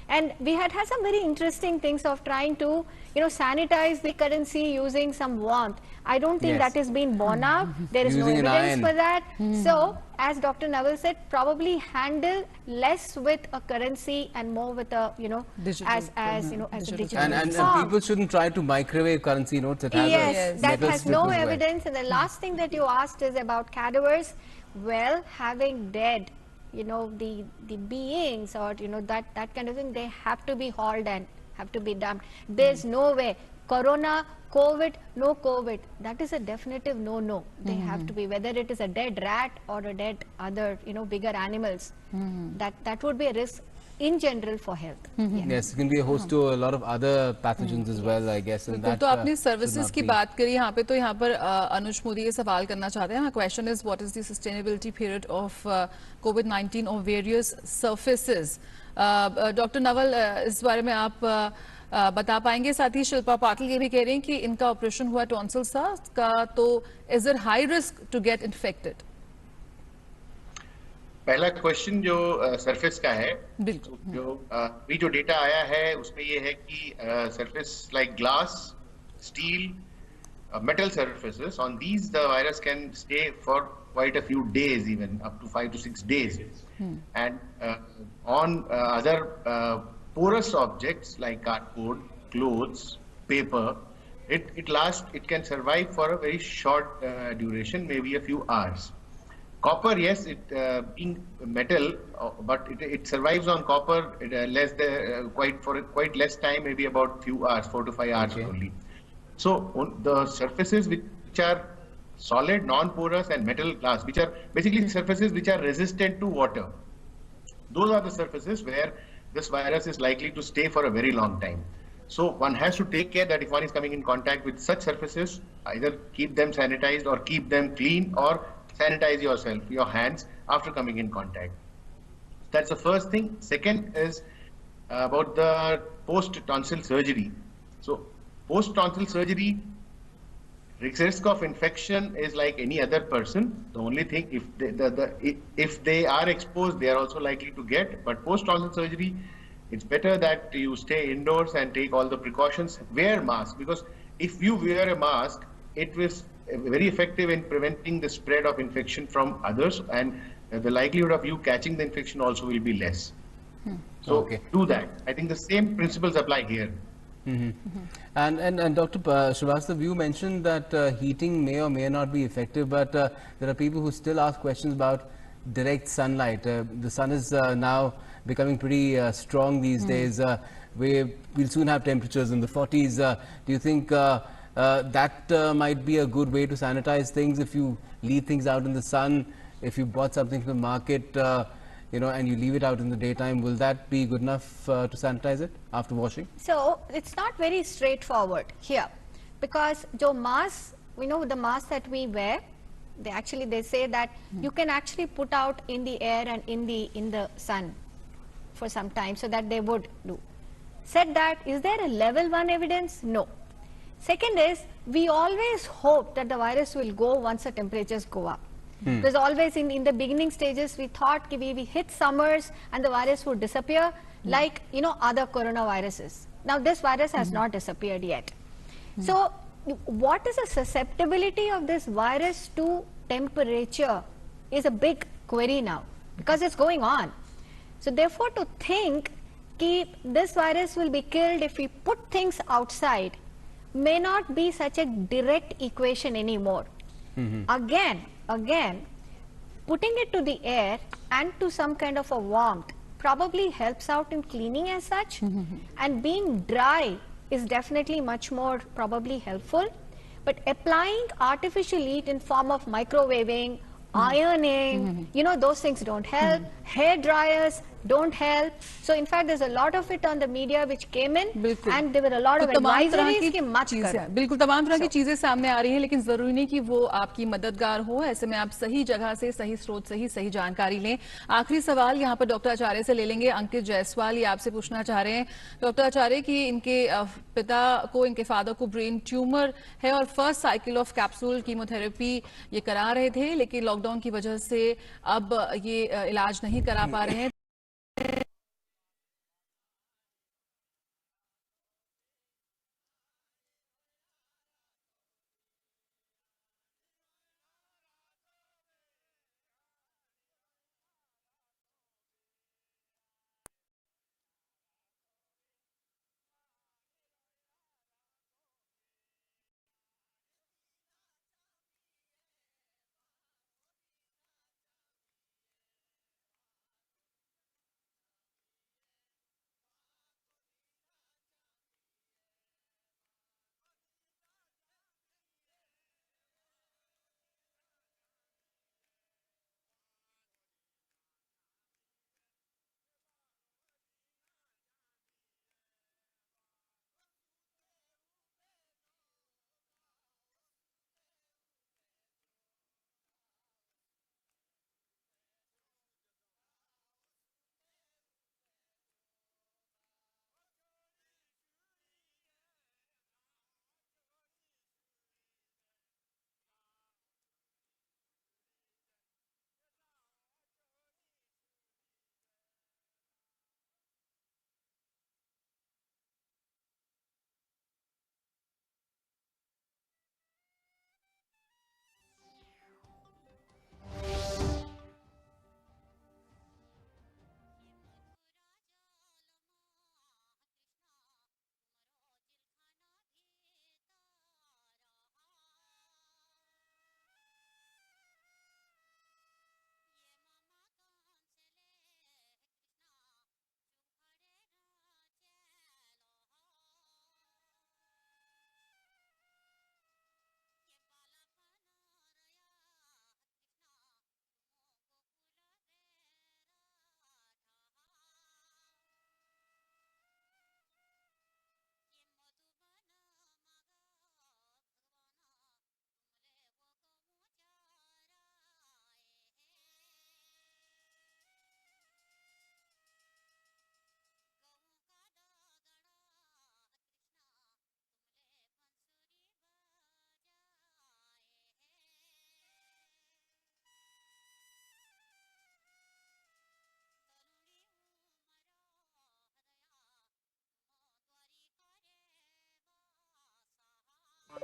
And we had some very interesting things of trying to, sanitize the currency using some warmth. I don't think that is being borne out. There is no evidence for that. So, as Dr. Naval said, probably handle less with a currency and more with a, digital, as a digital. And people shouldn't try to microwave currency notes. It has that has no evidence. And the last thing that you asked is about cadavers. Well, having dead, the beings or that kind of thing, they have to be hauled and have to be dumped. There's no way. Corona, COVID, no COVID, that is a definitive no. They have to be, whether it is a dead rat or a dead other bigger animals, that would be a risk in general for health. Yes, it can be a host to a lot of other pathogens as well, I guess. And that, तो आपने services की बात करी यहाँ पे, तो यहाँ पर अनुज मोदी ये सवाल करना चाहते हैं। Question is what is the sustainability period of COVID और वेरियस सर्फेसेज। डॉक्टर नवल, इस बारे में आप बता पाएंगे? साथ ही शिल्पा पाटिल ये भी कह रही हैं कि इनका ऑपरेशन हुआ टॉन्सिल का, तो is there high risk to get infected? पहला क्वेश्चन जो सरफेस का है, बिल्कुल। जो अभी जो डेटा आया है उसमें ये है कि surface like glass, steel, metal surfaces, on these the virus can stay for quite a few days, even up to 5 to 6 days. And on other porous objects like cardboard, clothes, paper, it can survive for a very short duration, maybe a few hours. Copper, yes, it being metal, but it survives on copper less than quite less time, maybe about few hours, 4 to 5 hours Okay. only. So the surfaces which are solid, non-porous, and metal glass, which are basically surfaces which are resistant to water, those are the surfaces where this virus is likely to stay for a very long time. So one has to take care that if one is coming in contact with such surfaces, either keep them sanitized or keep them clean, or sanitize yourself, your hands, after coming in contact. That's the first thing. Second is about the post-tonsil surgery. So post-tonsil surgery, risk of infection is like any other person. The only thing, if they are exposed, they are also likely to get. But post-tonsil surgery, it's better that you stay indoors and take all the precautions. Wear mask, because if you wear a mask, it was very effective in preventing the spread of infection from others, and the likelihood of you catching the infection also will be less. So Okay. do that. I think the same principles apply here. And Dr. Srivastav, you mentioned that heating may or may not be effective, but there are people who still ask questions about direct sunlight. The sun is now becoming pretty strong these days. We'll soon have temperatures in the 40s. Do you think that might be a good way to sanitize things if you leave things out in the sun? If you bought something from the market, and you leave it out in the daytime, will that be good enough to sanitize it after washing? So it's not very straightforward here, because the mask, the mask that we wear, they say that you can actually put out in the air and in the sun for some time, so that they would do. Said that, is there a level 1 evidence? No. Second is, we always hope that the virus will go once the temperatures go up. Because always in the beginning stages, we thought we hit summers and the virus would disappear, like other coronaviruses. Now this virus has not disappeared yet. So what is the susceptibility of this virus to temperature is a big query now, because it's going on. So therefore, to think that this virus will be killed if we put things outside may not be such a direct equation anymore. Again, putting it to the air and to some kind of a warmth probably helps out in cleaning as such, and being dry is definitely much more probably helpful. But applying artificial heat in form of microwaving, ironing, those things don't help. Hair dryers don't help. So in fact, there's a lot of it on the media which came in, and there were a lot of advisories कि मत करो. बिल्कुल तमाम तरह की चीजें सामने आ रही हैं, लेकिन जरूरी नहीं कि वो आपकी मददगार हो. ऐसे में आप सही जगह से, सही स्रोत से ही सही जानकारी लें. आखिरी सवाल यहाँ पर डॉक्टर आचार्य से ले लेंगे. अंकित जायसवाल ये आपसे पूछना चाह रहे हैं, डॉक्टर आचार्य, कि इनके पिता को, इनके फादर को ब्रेन ट्यूमर है और first cycle of capsule chemotherapy ये करा रहे थे, लेकिन लॉकडाउन की वजह से अब ये इलाज नहीं करा पा रहे हैं.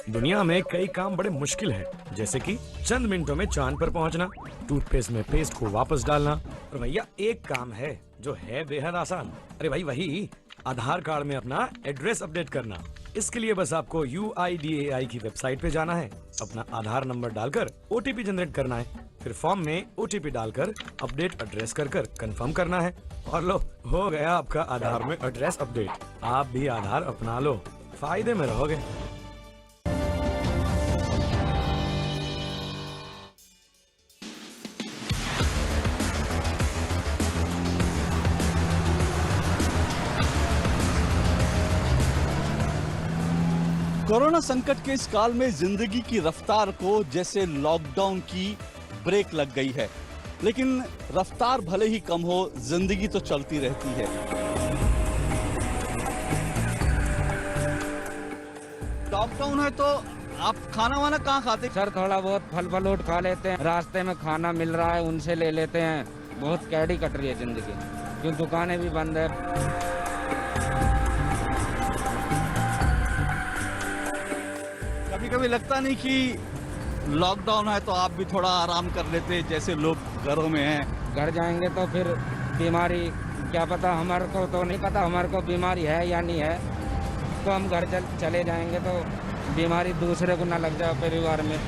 दुनिया में कई काम बड़े मुश्किल हैं, जैसे कि चंद मिनटों में चांद पर पहुंचना, टूथपेस्ट में पेस्ट को वापस डालना। और भैया एक काम है जो है बेहद आसान। अरे भाई वही आधार कार्ड में अपना एड्रेस अपडेट करना। इसके लिए बस आपको UIDAI की वेबसाइट पे जाना है, अपना आधार नंबर डालकर OTP जनरेट करना है, फिर फॉर्म में OTP डालकर अपडेट एड्रेस कर कंफर्म करना है और लो हो गया आपका आधार में एड्रेस अपडेट। आप भी आधार अपना लो, फायदे में रहोगे। कोरोना संकट के इस काल में जिंदगी की रफ्तार को जैसे लॉकडाउन की ब्रेक लग गई है, लेकिन रफ्तार भले ही कम हो, जिंदगी तो चलती रहती है। लॉकडाउन है तो आप खाना वाना कहाँ खाते? सर थोड़ा बहुत फल फ्रूट खा लेते हैं, रास्ते में खाना मिल रहा है उनसे ले लेते हैं। बहुत कैडी कट रही है जिंदगी, क्यों दुकानें भी बंद है। कभी कभी लगता नहीं कि लॉकडाउन है तो आप भी थोड़ा आराम कर लेते, जैसे लोग घरों में हैं। घर जाएंगे तो फिर बीमारी, क्या पता, हमारे को तो नहीं पता हमारे को बीमारी है या नहीं है, तो हम घर चले जाएंगे तो बीमारी दूसरे को ना लग जाए परिवार में।